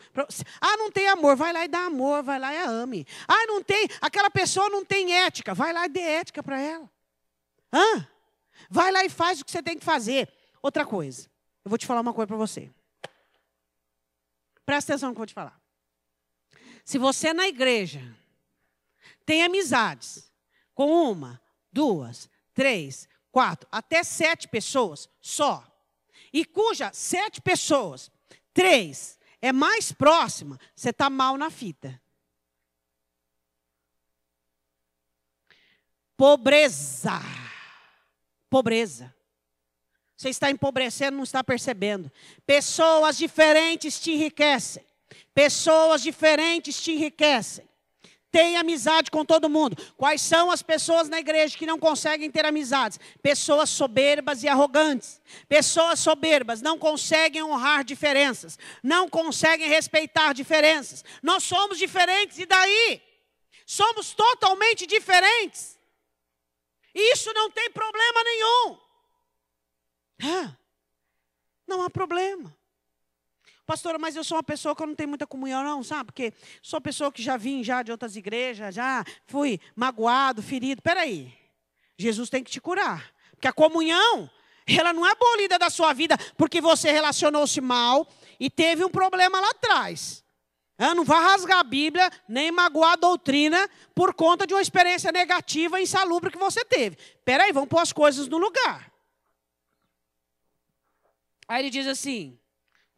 Ah, não tem amor. Vai lá e dá amor. Vai lá e ame. Ah, não tem. Aquela pessoa não tem ética. Vai lá e dê ética para ela. Vai lá e faz o que você tem que fazer. Outra coisa. Eu vou te falar uma coisa para você. Presta atenção no que eu vou te falar. Se você na igreja tem amizades com 1, 2, 3, 4, até 7 pessoas só, e cuja 7 pessoas, 3 é mais próxima, você está mal na fita. Pobreza. Pobreza. Você está empobrecendo, não está percebendo. Pessoas diferentes te enriquecem. Pessoas diferentes te enriquecem. Tem amizade com todo mundo. Quais são as pessoas na igreja que não conseguem ter amizades? Pessoas soberbas e arrogantes. Pessoas soberbas não conseguem honrar diferenças. Não conseguem respeitar diferenças. Nós somos diferentes, e daí? Somos totalmente diferentes. E isso não tem problema nenhum. Não há problema. Pastora, mas eu sou uma pessoa que eu não tenho muita comunhão, não, sabe? Porque sou uma pessoa que já vim de outras igrejas, já fui magoado, ferido. Peraí, Jesus tem que te curar. Porque a comunhão, ela não é abolida da sua vida porque você relacionou-se mal e teve um problema lá atrás. Não vai rasgar a Bíblia, nem magoar a doutrina por conta de uma experiência negativa e insalubre que você teve. Peraí, vamos pôr as coisas no lugar. Aí ele diz assim...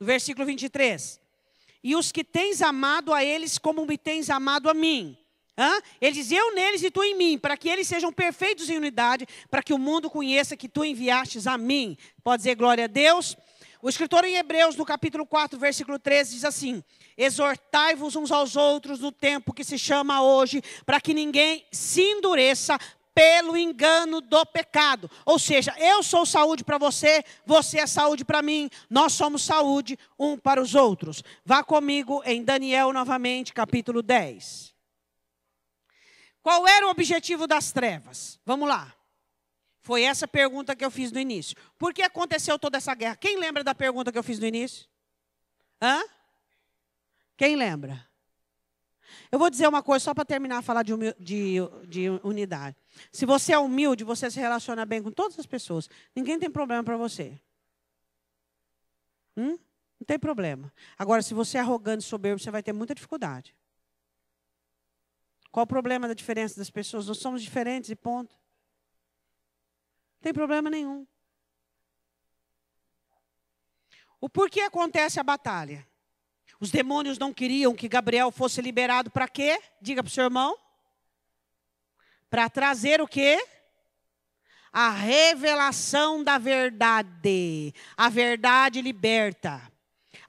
No versículo 23. E os que tens amado a eles como me tens amado a mim. Ele diz, eu neles e tu em mim, para que eles sejam perfeitos em unidade, para que o mundo conheça que tu enviastes a mim. Pode dizer glória a Deus? O escritor em Hebreus, no capítulo 4, versículo 13, diz assim, exortai-vos uns aos outros no tempo que se chama hoje, para que ninguém se endureça pelo engano do pecado. Ou seja, eu sou saúde para você, você é saúde para mim, nós somos saúde um para os outros. Vá comigo em Daniel novamente, capítulo 10. Qual era o objetivo das trevas? Vamos lá. Foi essa pergunta que eu fiz no início. Por que aconteceu toda essa guerra? Quem lembra da pergunta que eu fiz no início? Quem lembra? Eu vou dizer uma coisa só para terminar a falar de unidade. Se você é humilde, você se relaciona bem com todas as pessoas. Ninguém tem problema para você. Não tem problema. Agora, se você é arrogante e soberbo, você vai ter muita dificuldade. Qual o problema da diferença das pessoas? Nós somos diferentes e ponto. Não tem problema nenhum. O porquê acontece a batalha? Os demônios não queriam que Gabriel fosse liberado para quê? Diga para o seu irmão. Para trazer o quê? A revelação da verdade. A verdade liberta.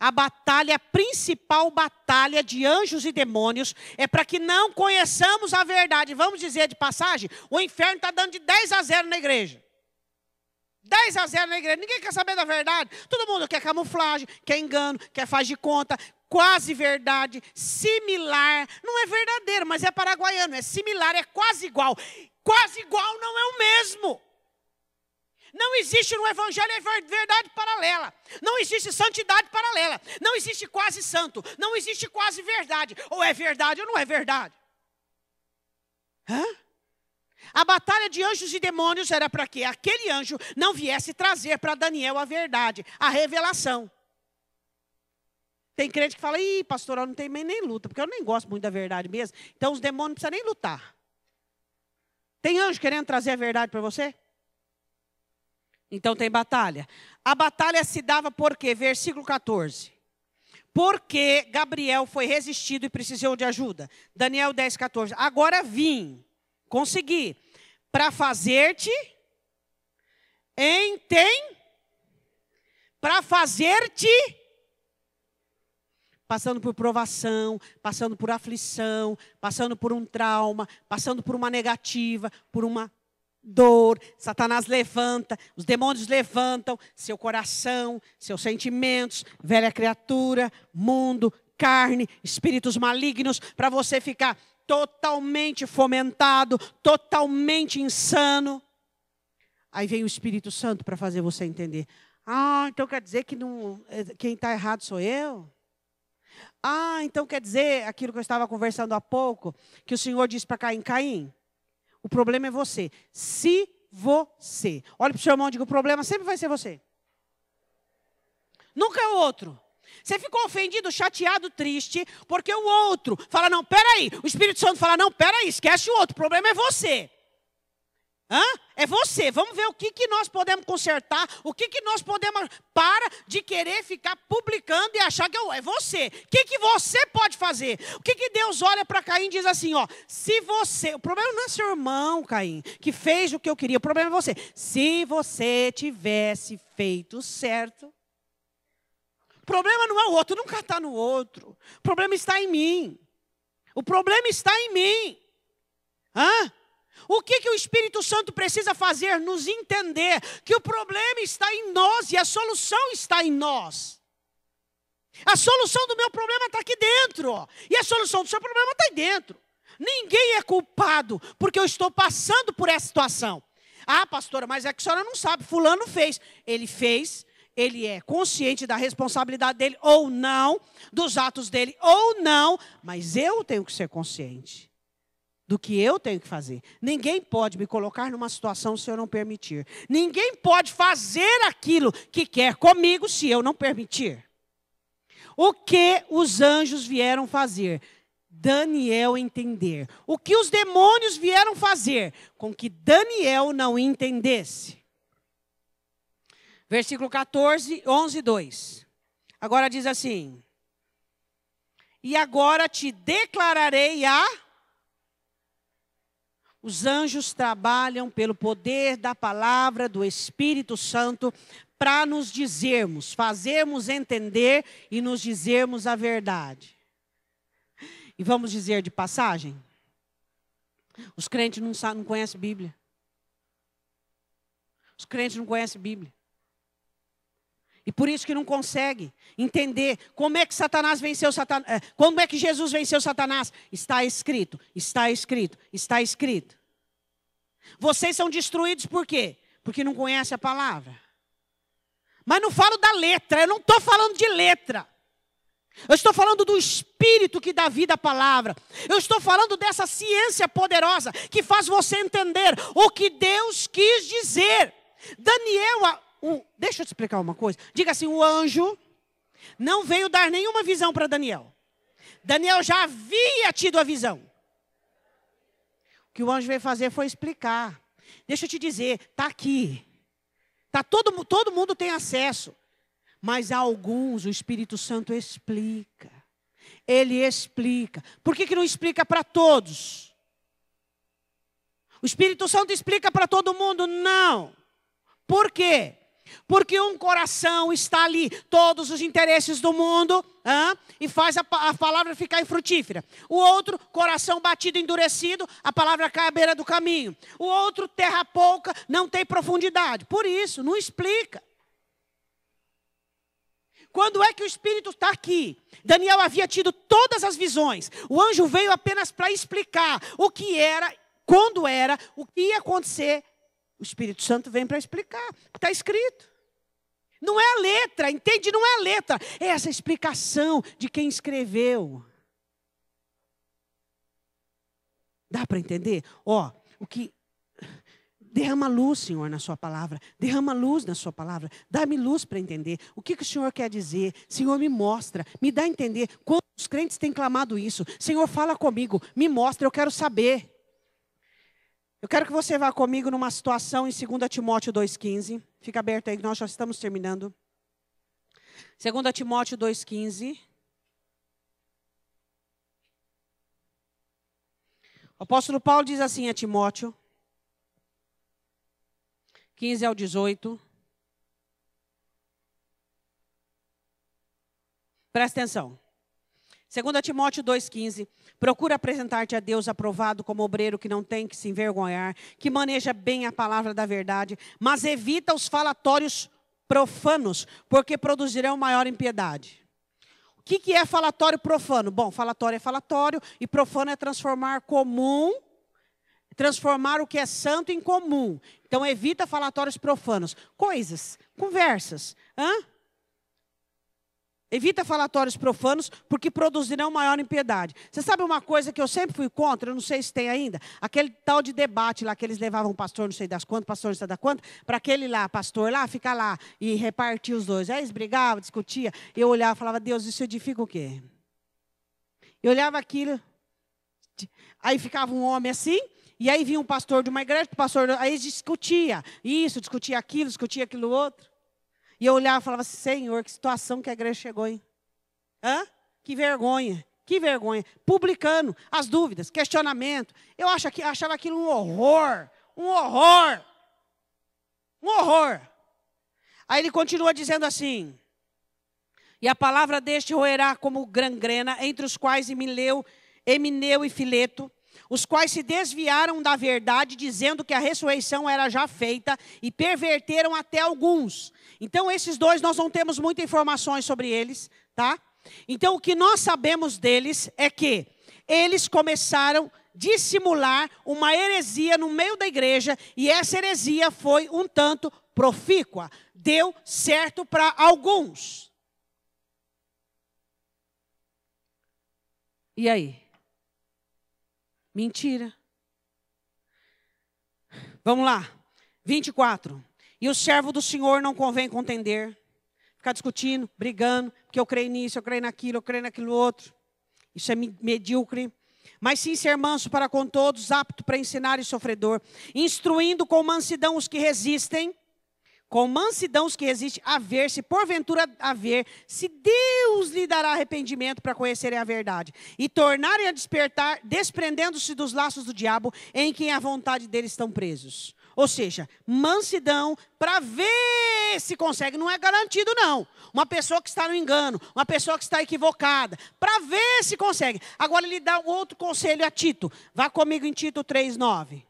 A batalha, a principal batalha de anjos e demônios é para que não conheçamos a verdade. Vamos dizer de passagem, o inferno está dando de 10-0 na igreja. 10-0 na igreja. Ninguém quer saber da verdade. Todo mundo quer camuflagem, quer engano, quer faz de conta. Quase verdade, similar. Não é verdadeiro, mas é paraguaiano. É similar, é quase igual. Quase igual não é o mesmo. Não existe no evangelho verdade paralela. Não existe santidade paralela. Não existe quase santo. Não existe quase verdade. Ou é verdade ou não é verdade. Hã? A batalha de anjos e demônios era para que aquele anjo não viesse trazer para Daniel a verdade, a revelação. Tem crente que fala, ih, pastor, eu não tenho nem luta, porque eu nem gosto muito da verdade mesmo. Então os demônios não precisam nem lutar. Tem anjo querendo trazer a verdade para você? Então tem batalha. A batalha se dava por quê? Versículo 14. Porque Gabriel foi resistido e precisou de ajuda. Daniel 10, 14. Agora vim, consegui, para fazer-te, para fazer-te, passando por provação, passando por aflição, passando por um trauma, passando por uma negativa, por uma dor. Satanás levanta, os demônios levantam seu coração, seus sentimentos, velha criatura, mundo, carne, espíritos malignos, para você ficar totalmente fomentado, totalmente insano. Aí vem o Espírito Santo para fazer você entender. Ah, então quer dizer que quem está errado sou eu? Ah, então quer dizer aquilo que eu estava conversando há pouco, que o Senhor disse para Caim, Caim, o problema é você. Se você. Olha para o seu irmão e diga, o problema sempre vai ser você. Nunca é o outro. Você ficou ofendido, chateado, triste, porque o outro fala, não, peraí. O Espírito Santo fala, não, peraí, esquece o outro, o problema é você. Hã? É você. Vamos ver o que nós podemos consertar, o que nós podemos... Para de querer ficar publicando e achar que é você. O que você pode fazer? O que Deus olha para Caim e diz assim, ó, se você... O problema não é seu irmão, Caim, que fez o que eu queria, o problema é você. Se você tivesse feito certo... O problema não é o outro, nunca está no outro. O problema está em mim. O problema está em mim. Hã? O que o Espírito Santo precisa fazer? Nos entender que o problema está em nós e a solução está em nós. A solução do meu problema está aqui dentro. E a solução do seu problema está aí dentro. Ninguém é culpado porque eu estou passando por essa situação. Ah, pastora, mas é que a senhora não sabe. Fulano fez. Ele fez. Ele é consciente da responsabilidade dele ou não. Dos atos dele ou não. Mas eu tenho que ser consciente do que eu tenho que fazer. Ninguém pode me colocar numa situação se eu não permitir. Ninguém pode fazer aquilo que quer comigo se eu não permitir. O que os anjos vieram fazer? Daniel entender. O que os demônios vieram fazer? Com que Daniel não entendesse. Versículo 14, 11, 2. Agora diz assim. E agora te declararei Os anjos trabalham pelo poder da palavra do Espírito Santo para nos dizermos, fazermos entender e nos dizermos a verdade. E vamos dizer de passagem, os crentes não conhecem Bíblia. Os crentes não conhecem Bíblia. E por isso que não consegue entender como é que Satanás venceu Satanás, como é que Jesus venceu Satanás. Está escrito, está escrito, está escrito. Vocês são destruídos por quê? Porque não conhecem a palavra. Mas não falo da letra, eu não estou falando de letra. Eu estou falando do Espírito que dá vida à palavra. Eu estou falando dessa ciência poderosa que faz você entender o que Deus quis dizer. Daniel... Deixa eu te explicar uma coisa. Diga assim, o anjo não veio dar nenhuma visão para Daniel. Daniel já havia tido a visão. O que o anjo veio fazer foi explicar. Deixa eu te dizer, está aqui. Todo mundo tem acesso. Mas a alguns o Espírito Santo explica. Ele explica. Por que não explica para todos? O Espírito Santo explica para todo mundo? Não. Por quê? Porque um coração está ali, todos os interesses do mundo, e faz a palavra ficar infrutífera. O outro, coração batido, endurecido, a palavra cai à beira do caminho. O outro, terra pouca, não tem profundidade. Por isso, não explica. Quando é que o Espírito está aqui? Daniel havia tido todas as visões. O anjo veio apenas para explicar o que era, quando era, o que ia acontecer. O Espírito Santo vem para explicar. Está escrito. Não é a letra, entende? Não é a letra. É essa explicação de quem escreveu. Dá para entender? Ó, o que... Derrama luz, Senhor, na sua palavra. Derrama luz na sua palavra. Dá-me luz para entender. O que o Senhor quer dizer? Senhor, me mostra. Me dá a entender. Quantos crentes têm clamado isso? Senhor, fala comigo. Me mostra, eu quero saber. Eu quero que você vá comigo numa situação em 2 Timóteo 2,15. Fica aberto aí, que nós já estamos terminando. 2 Timóteo 2,15. O apóstolo Paulo diz assim a Timóteo, 15 ao 18. Presta atenção. 2 Timóteo 2,15. Procura apresentar-te a Deus aprovado como obreiro que não tem que se envergonhar, que maneja bem a palavra da verdade, mas evita os falatórios profanos, porque produzirão maior impiedade. O que é falatório profano? Bom, falatório é falatório e profano é transformar o que é santo em comum. Então, evita falatórios profanos. Coisas, conversas. Evita falatórios profanos, porque produzirão maior impiedade. Você sabe uma coisa que eu sempre fui contra, eu não sei se tem ainda? Aquele tal de debate lá, que eles levavam pastor não sei das quantas, pastor não sei das quantas, para aquele lá, pastor lá, ficar lá e repartir os dois. Aí eles brigavam, discutiam. Eu olhava e falava, Deus, isso edifica o quê? Eu olhava aquilo, aí ficava um homem assim, e aí vinha um pastor de uma igreja, aí discutia isso, discutia aquilo outro. E eu olhava e falava, Senhor, que situação que a igreja chegou, hein? Que vergonha, que vergonha. Publicando as dúvidas, questionamento. Eu achava aquilo um horror. Aí ele continua dizendo assim, e a palavra deste roerá como gangrena, entre os quais Emineu e Fileto, os quais se desviaram da verdade, dizendo que a ressurreição era já feita, e perverteram até alguns. Então, esses dois, nós não temos muitas informações sobre eles, tá? Então, o que nós sabemos deles é que eles começaram a dissimular uma heresia no meio da igreja, e essa heresia foi um tanto profícua. Deu certo para alguns. E aí? Mentira. Vamos lá. 24. E o servo do Senhor não convém contender. Ficar discutindo, brigando, porque eu creio nisso, eu creio naquilo outro. Isso é medíocre. Mas sim ser manso para com todos, apto para ensinar e sofredor, instruindo com mansidão os que resistem, a ver, se porventura haver, se Deus lhe dará arrependimento para conhecerem a verdade, e tornarem a despertar, desprendendo-se dos laços do diabo, em quem a vontade deles estão presos. Ou seja, mansidão para ver se consegue. Não é garantido, não. Uma pessoa que está no engano, uma pessoa que está equivocada, para ver se consegue. Agora ele dá um outro conselho a Tito. Vá comigo em Tito 3:9.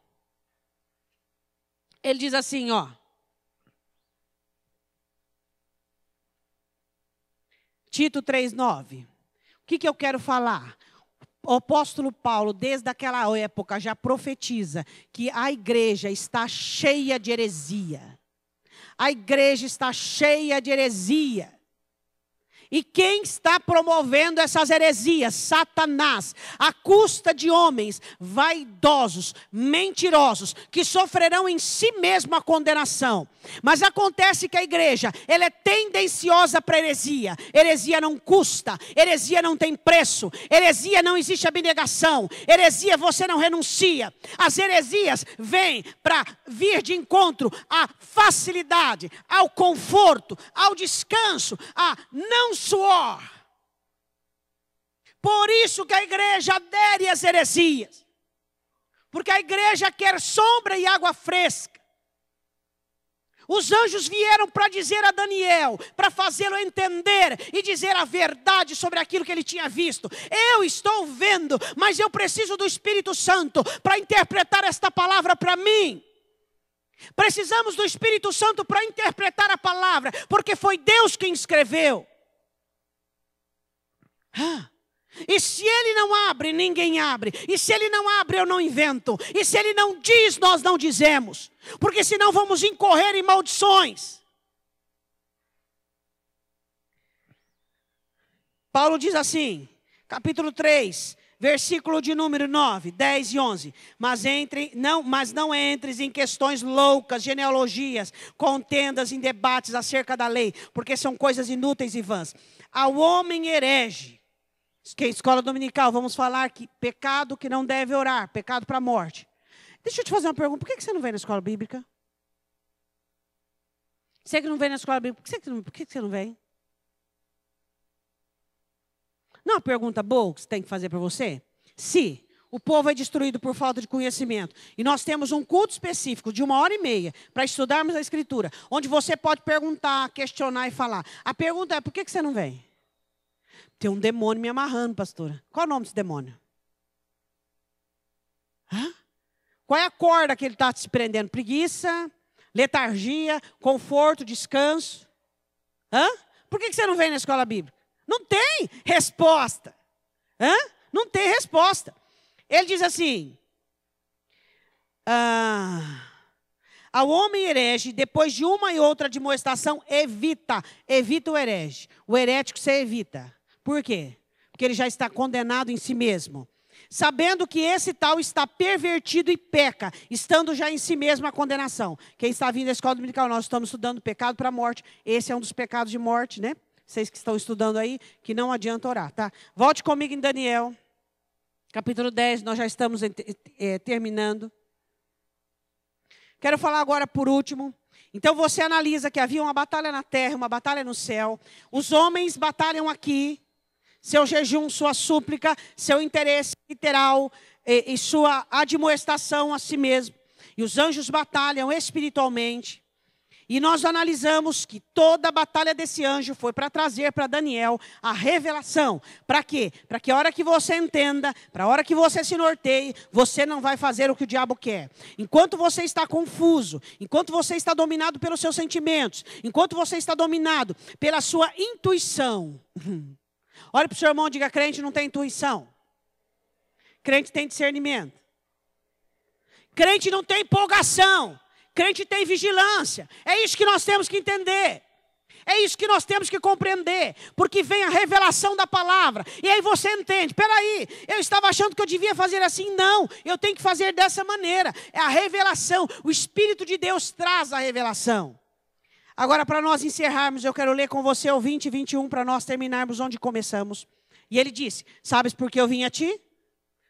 Ele diz assim, ó. Tito 3:9. O que eu quero falar? O apóstolo Paulo, desde aquela época, já profetiza que a igreja está cheia de heresia. A igreja está cheia de heresia. E quem está promovendo essas heresias? Satanás, à custa de homens vaidosos, mentirosos, que sofrerão em si mesmo a condenação. Mas acontece que a igreja, ela é tendenciosa para heresia. Heresia não custa, heresia não tem preço, heresia não existe abnegação, heresia você não renuncia. As heresias vêm para vir de encontro à facilidade, ao conforto, ao descanso, a não suor. Por isso que a igreja adere às heresias. Porque a igreja quer sombra e água fresca. Os anjos vieram para dizer a Daniel, para fazê-lo entender e dizer a verdade sobre aquilo que ele tinha visto. Eu estou vendo, mas eu preciso do Espírito Santo para interpretar esta palavra para mim. Precisamos do Espírito Santo para interpretar a palavra, porque foi Deus quem escreveu. E se ele não abre, ninguém abre. E se ele não abre, eu não invento. E se ele não diz, nós não dizemos. Porque senão vamos incorrer em maldições. Paulo diz assim, capítulo 3, versículo de número 9, 10 e 11. Mas não entres em questões loucas, genealogias, contendas em debates acerca da lei, porque são coisas inúteis e vãs. Ao homem herege, que é escola dominical, vamos falar que pecado que não deve orar, pecado para a morte. Deixa eu te fazer uma pergunta, por que você não vem na escola bíblica? Você que não vem na escola bíblica, por que você não vem? Não é uma pergunta boa que você tem que fazer para você? Se o povo é destruído por falta de conhecimento, e nós temos um culto específico de 1h30 para estudarmos a Escritura, onde você pode perguntar, questionar e falar. A pergunta é, por que você não vem? Tem um demônio me amarrando, pastora. Qual é o nome desse demônio? Qual é a corda que ele está se prendendo? Preguiça, letargia, conforto, descanso? Por que você não vem na escola bíblica? Não tem resposta. Não tem resposta. Ele diz assim, ao homem herege, depois de uma e outra admoestação, evita o herege. O herético você evita. Por quê? Porque ele já está condenado em si mesmo. Sabendo que esse tal está pervertido e peca, estando já em si mesmo a condenação. Quem está vindo da escola dominical, nós estamos estudando pecado para a morte. Esse é um dos pecados de morte, né? Vocês que estão estudando aí, que não adianta orar, tá? Volte comigo em Daniel, capítulo 10, nós já estamos terminando. Quero falar agora por último. Então você analisa que havia uma batalha na terra, uma batalha no céu. Os homens batalham aqui. Seu jejum, sua súplica, seu interesse literal e sua admoestação a si mesmo. E os anjos batalham espiritualmente. E nós analisamos que toda a batalha desse anjo foi para trazer para Daniel a revelação. Para quê? Para que a hora que você entenda, para a hora que você se norteie, você não vai fazer o que o diabo quer. Enquanto você está confuso, enquanto você está dominado pelos seus sentimentos, enquanto você está dominado pela sua intuição. Olha para o seu irmão e diga, crente não tem intuição. Crente tem discernimento. Crente não tem empolgação. Crente tem vigilância. É isso que nós temos que entender. É isso que nós temos que compreender. Porque vem a revelação da palavra. E aí você entende. Peraí, eu estava achando que eu devia fazer assim. Não, eu tenho que fazer dessa maneira. É a revelação. O Espírito de Deus traz a revelação. Agora, para nós encerrarmos, eu quero ler com você o 20 e 21 para nós terminarmos onde começamos. E ele disse, sabes por que eu vim a ti?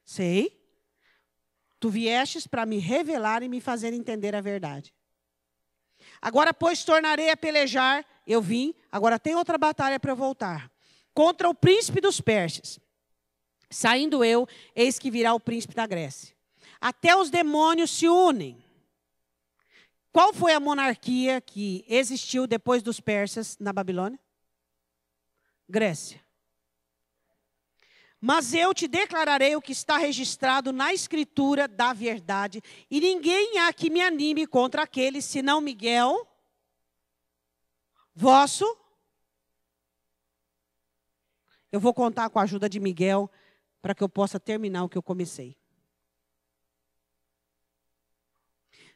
Sei. Tu viestes para me revelar e me fazer entender a verdade. Agora, pois, tornarei a pelejar. Eu vim, agora tem outra batalha para eu voltar. Contra o príncipe dos persas. Saindo eu, eis que virá o príncipe da Grécia. Até os demônios se unem. Qual foi a monarquia que existiu depois dos persas na Babilônia? Grécia. Mas eu te declararei o que está registrado na escritura da verdade, e ninguém há que me anime contra aquele, senão Miguel, vosso. Eu vou contar com a ajuda de Miguel, para que eu possa terminar o que eu comecei.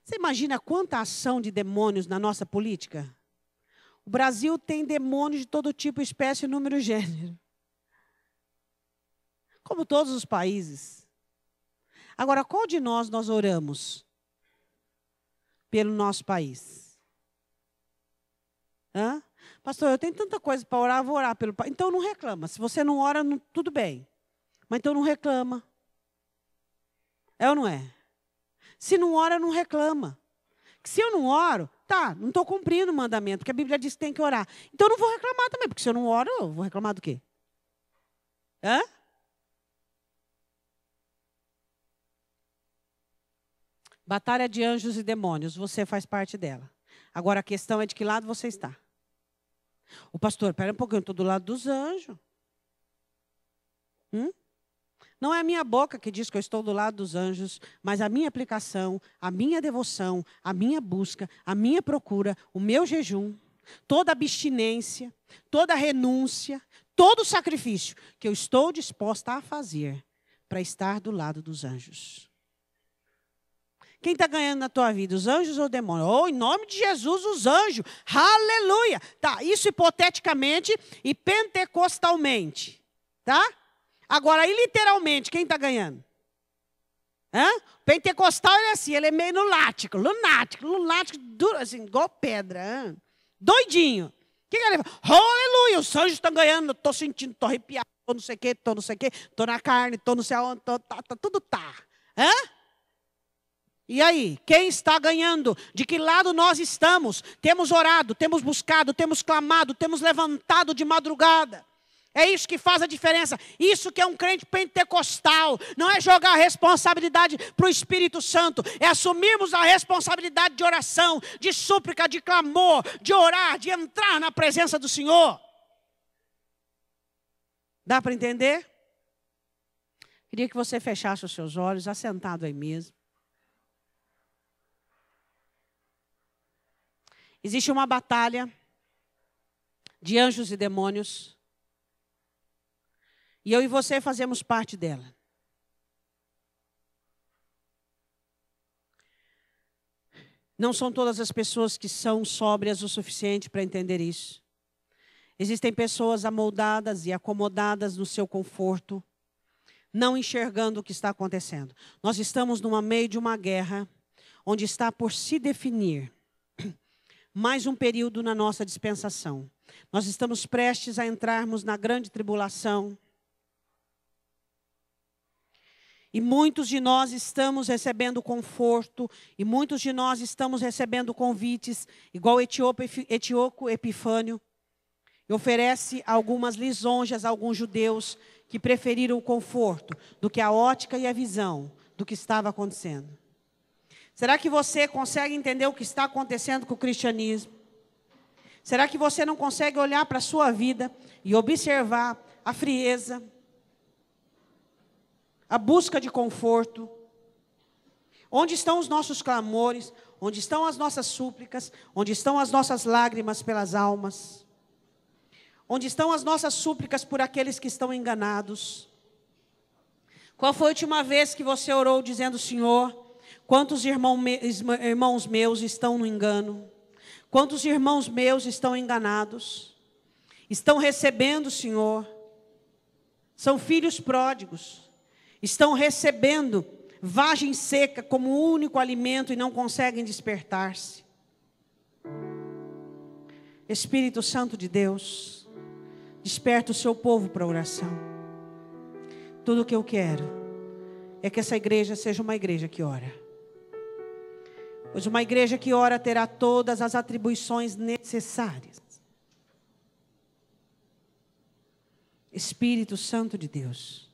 Você imagina quanta ação de demônios na nossa política? O Brasil tem demônios de todo tipo, espécie, número e gênero. Como todos os países. Agora, qual de nós oramos pelo nosso país? Pastor, eu tenho tanta coisa para orar, vou orar pelo país. Então não reclama. Se você não ora, tudo bem. Mas então não reclama. É ou não é? Se não ora, não reclama. Se eu não oro, não estou cumprindo o mandamento, porque a Bíblia diz que tem que orar. Então eu não vou reclamar também, porque se eu não oro, eu vou reclamar do quê? Batalha de anjos e demônios, você faz parte dela. Agora a questão é de que lado você está. O pastor, espera um pouquinho, eu estou do lado dos anjos. Não é a minha boca que diz que eu estou do lado dos anjos, mas a minha aplicação, a minha devoção, a minha busca, a minha procura, o meu jejum, toda abstinência, toda renúncia, todo sacrifício que eu estou disposta a fazer para estar do lado dos anjos. Quem está ganhando na tua vida, os anjos ou o demônio? Oh, em nome de Jesus, os anjos. Aleluia. Tá, isso hipoteticamente e pentecostalmente. Tá? Agora, e literalmente, quem está ganhando? Pentecostal é assim, ele é meio lunático, duro, assim, igual pedra. Doidinho. O que ele fala? Aleluia, os anjos estão ganhando, estou sentindo, estou arrepiado, estou não sei o quê, estou na carne, estou não sei aonde, tudo tá. E aí, quem está ganhando? De que lado nós estamos? Temos orado, temos buscado, temos clamado, temos levantado de madrugada. É isso que faz a diferença. Isso que é um crente pentecostal. Não é jogar a responsabilidade para o Espírito Santo. É assumirmos a responsabilidade de oração, de súplica, de clamor, de orar, de entrar na presença do Senhor. Dá para entender? Queria que você fechasse os seus olhos, assentado aí mesmo. Existe uma batalha de anjos e demônios. E eu e você fazemos parte dela. Não são todas as pessoas que são sóbrias o suficiente para entender isso. Existem pessoas amoldadas e acomodadas no seu conforto, não enxergando o que está acontecendo. Nós estamos no meio de uma guerra, onde está por se definir mais um período na nossa dispensação. Nós estamos prestes a entrarmos na grande tribulação. E muitos de nós estamos recebendo conforto, e muitos de nós estamos recebendo convites, igual o etíope Epifânio, e oferece algumas lisonjas a alguns judeus que preferiram o conforto do que a ótica e a visão do que estava acontecendo. Será que você consegue entender o que está acontecendo com o cristianismo? Será que você não consegue olhar para a sua vida e observar a frieza, a busca de conforto? Onde estão os nossos clamores? Onde estão as nossas súplicas? Onde estão as nossas lágrimas pelas almas? Onde estão as nossas súplicas por aqueles que estão enganados? Qual foi a última vez que você orou dizendo: Senhor, quantos irmãos meus estão no engano? Quantos irmãos meus estão enganados? Estão recebendo, Senhor, são filhos pródigos. Estão recebendo vagem seca como único alimento e não conseguem despertar-se. Espírito Santo de Deus, desperta o seu povo para a oração. Tudo o que eu quero é que essa igreja seja uma igreja que ora. Pois uma igreja que ora terá todas as atribuições necessárias. Espírito Santo de Deus,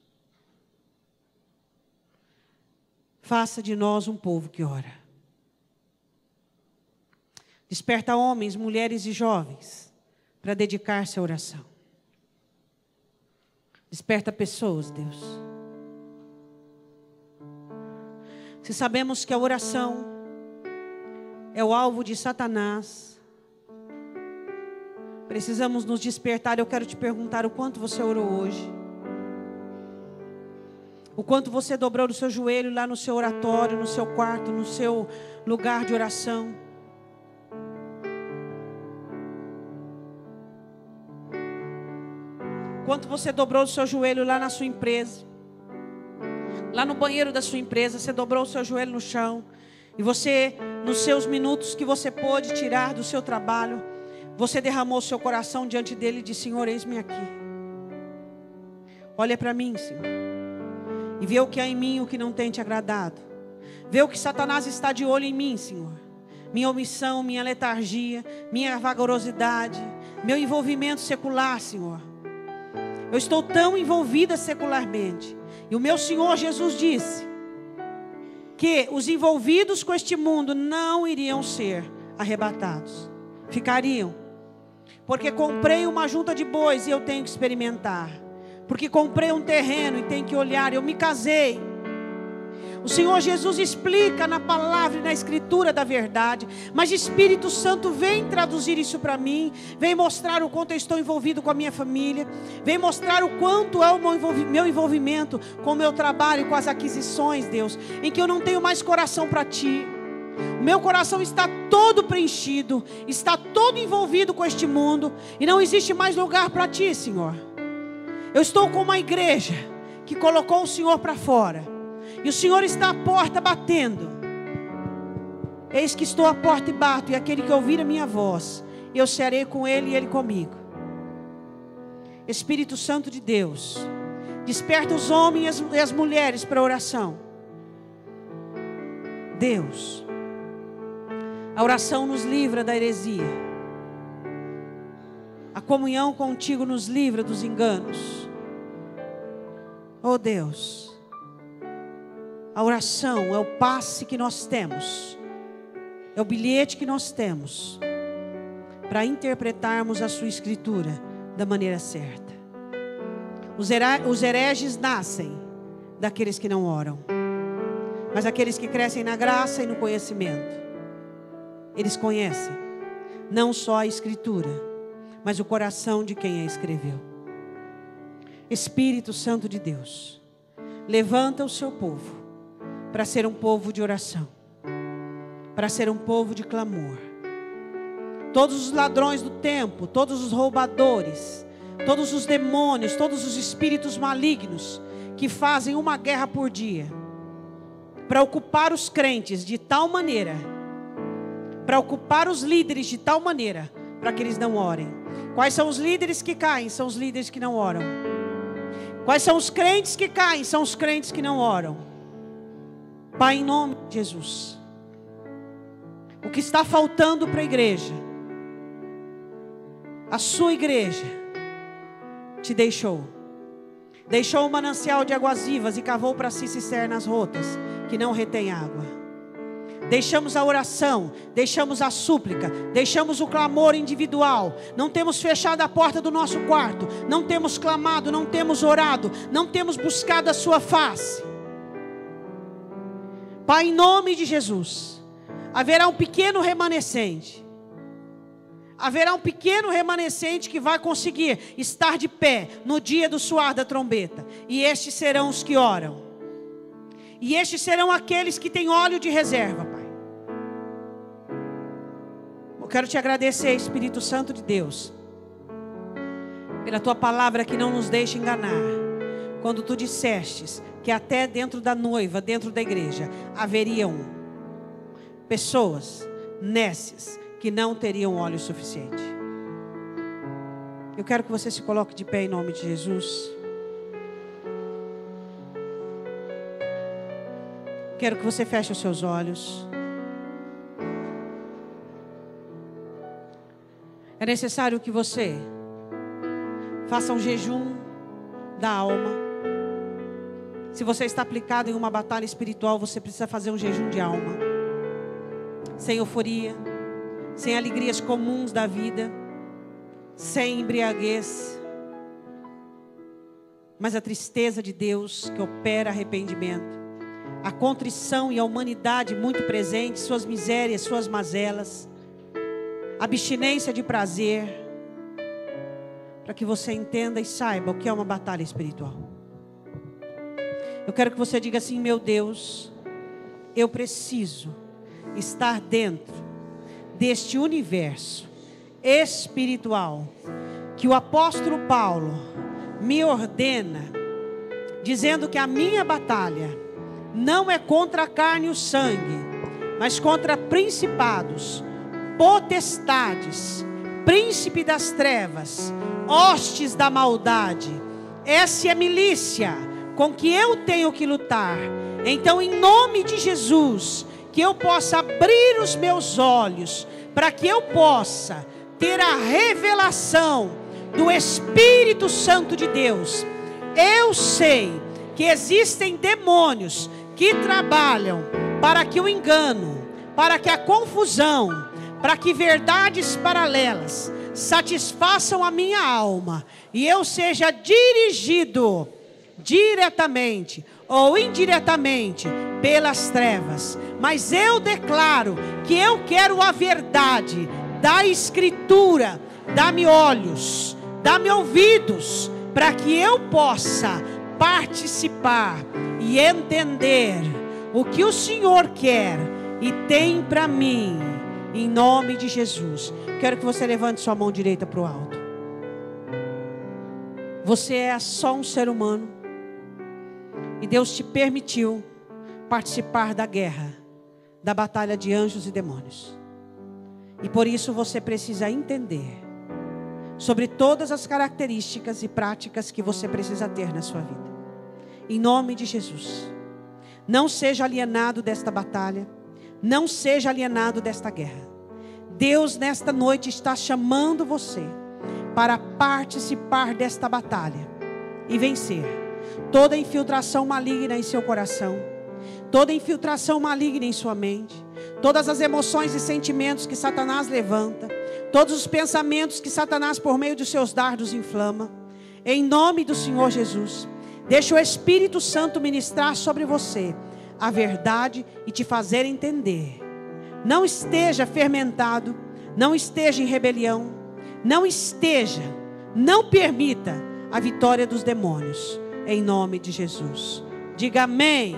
faça de nós um povo que ora. Desperta homens, mulheres e jovens para dedicar-se à oração. Desperta pessoas, Deus. Se sabemos que a oração é o alvo de Satanás, precisamos nos despertar. Eu quero te perguntar o quanto você orou hoje. O quanto você dobrou o seu joelho lá no seu oratório, no seu quarto, no seu lugar de oração. Quanto você dobrou o seu joelho lá na sua empresa. Lá no banheiro da sua empresa, você dobrou o seu joelho no chão. E você, nos seus minutos que você pôde tirar do seu trabalho, você derramou o seu coração diante dele e disse: Senhor, eis-me aqui. Olha para mim, Senhor. E vê o que há em mim, o que não tem te agradado. Vê o que Satanás está de olho em mim, Senhor. Minha omissão, minha letargia, minha vagarosidade, meu envolvimento secular, Senhor. Eu estou tão envolvida secularmente. E o meu Senhor Jesus disse que os envolvidos com este mundo não iriam ser arrebatados. Ficariam. Porque comprei uma junta de bois e eu tenho que experimentar. Porque comprei um terreno e tenho que olhar. Eu me casei. O Senhor Jesus explica na palavra e na escritura da verdade. Mas Espírito Santo vem traduzir isso para mim. Vem mostrar o quanto eu estou envolvido com a minha família. Vem mostrar o quanto é o meu envolvimento com o meu trabalho, com as aquisições, Deus. Em que eu não tenho mais coração para Ti. O meu coração está todo preenchido. Está todo envolvido com este mundo. E não existe mais lugar para Ti, Senhor. Eu estou com uma igreja que colocou o Senhor para fora. E o Senhor está à porta batendo. Eis que estou à porta e bato. E aquele que ouvir a minha voz, eu serei com ele e ele comigo. Espírito Santo de Deus, desperta os homens e as mulheres para a oração. Deus, a oração nos livra da heresia. A comunhão contigo nos livra dos enganos. Oh Deus, a oração é o passe que nós temos, é o bilhete que nós temos para interpretarmos a sua escritura da maneira certa. Os hereges nascem daqueles que não oram, mas aqueles que crescem na graça e no conhecimento, eles conhecem não só a escritura, mas o coração de quem a escreveu. Espírito Santo de Deus, levanta o seu povo para ser um povo de oração, para ser um povo de clamor. Todos os ladrões do tempo, todos os roubadores, todos os demônios, todos os espíritos malignos que fazem uma guerra por dia para ocupar os crentes de tal maneira, para ocupar os líderes de tal maneira, para que eles não orem. Quais são os líderes que caem? São os líderes que não oram. Quais são os crentes que caem? São os crentes que não oram. Pai, em nome de Jesus, o que está faltando para a igreja, a sua igreja te deixou o manancial de águas vivas e cavou para si cisternas rotas que não retém água. Deixamos a oração, deixamos a súplica, deixamos o clamor individual. Não temos fechado a porta do nosso quarto, não temos clamado, não temos orado, não temos buscado a sua face. Pai, em nome de Jesus, haverá um pequeno remanescente. Haverá um pequeno remanescente que vai conseguir estar de pé no dia do soar da trombeta. E estes serão os que oram. E estes serão aqueles que têm óleo de reserva, Pai. Eu quero te agradecer, Espírito Santo de Deus, pela tua palavra que não nos deixa enganar. Quando tu dissestes que até dentro da noiva, dentro da igreja, haveriam pessoas nécias que não teriam óleo suficiente. Eu quero que você se coloque de pé em nome de Jesus. Quero que você feche os seus olhos. É necessário que você faça um jejum da alma. Se você está aplicado em uma batalha espiritual, você precisa fazer um jejum de alma. Sem euforia, sem alegrias comuns da vida, sem embriaguez, mas a tristeza de Deus que opera arrependimento, a contrição e a humanidade muito presentes, suas misérias, suas mazelas, abstinência de prazer, para que você entenda e saiba o que é uma batalha espiritual. Eu quero que você diga assim: meu Deus, eu preciso estar dentro deste universo espiritual que o apóstolo Paulo me ordena, dizendo que a minha batalha não é contra a carne e o sangue, mas contra principados, potestades, príncipe das trevas, hostes da maldade. Essa é a milícia com que eu tenho que lutar. Então, em nome de Jesus, que eu possa abrir os meus olhos, para que eu possa ter a revelação do Espírito Santo de Deus. Eu sei que existem demônios que trabalham para que o engano, para que a confusão, para que verdades paralelas satisfaçam a minha alma e eu seja dirigido diretamente ou indiretamente pelas trevas. Mas eu declaro que eu quero a verdade da Escritura. Dá-me olhos, dá-me ouvidos, para que eu possa participar e entender o que o Senhor quer e tem para mim, em nome de Jesus. Quero que você levante sua mão direita para o alto. Você é só um ser humano e Deus te permitiu participar da guerra, da batalha de anjos e demônios. E por isso você precisa entender sobre todas as características e práticas que você precisa ter na sua vida. Em nome de Jesus, não seja alienado desta batalha, não seja alienado desta guerra. Deus nesta noite está chamando você para participar desta batalha e vencer toda infiltração maligna em seu coração, toda infiltração maligna em sua mente, todas as emoções e sentimentos que Satanás levanta, todos os pensamentos que Satanás por meio de seus dardos inflama. Em nome do Senhor Jesus, deixa o Espírito Santo ministrar sobre você a verdade e te fazer entender. Não esteja fermentado, não esteja em rebelião, não permita a vitória dos demônios, em nome de Jesus. Diga amém.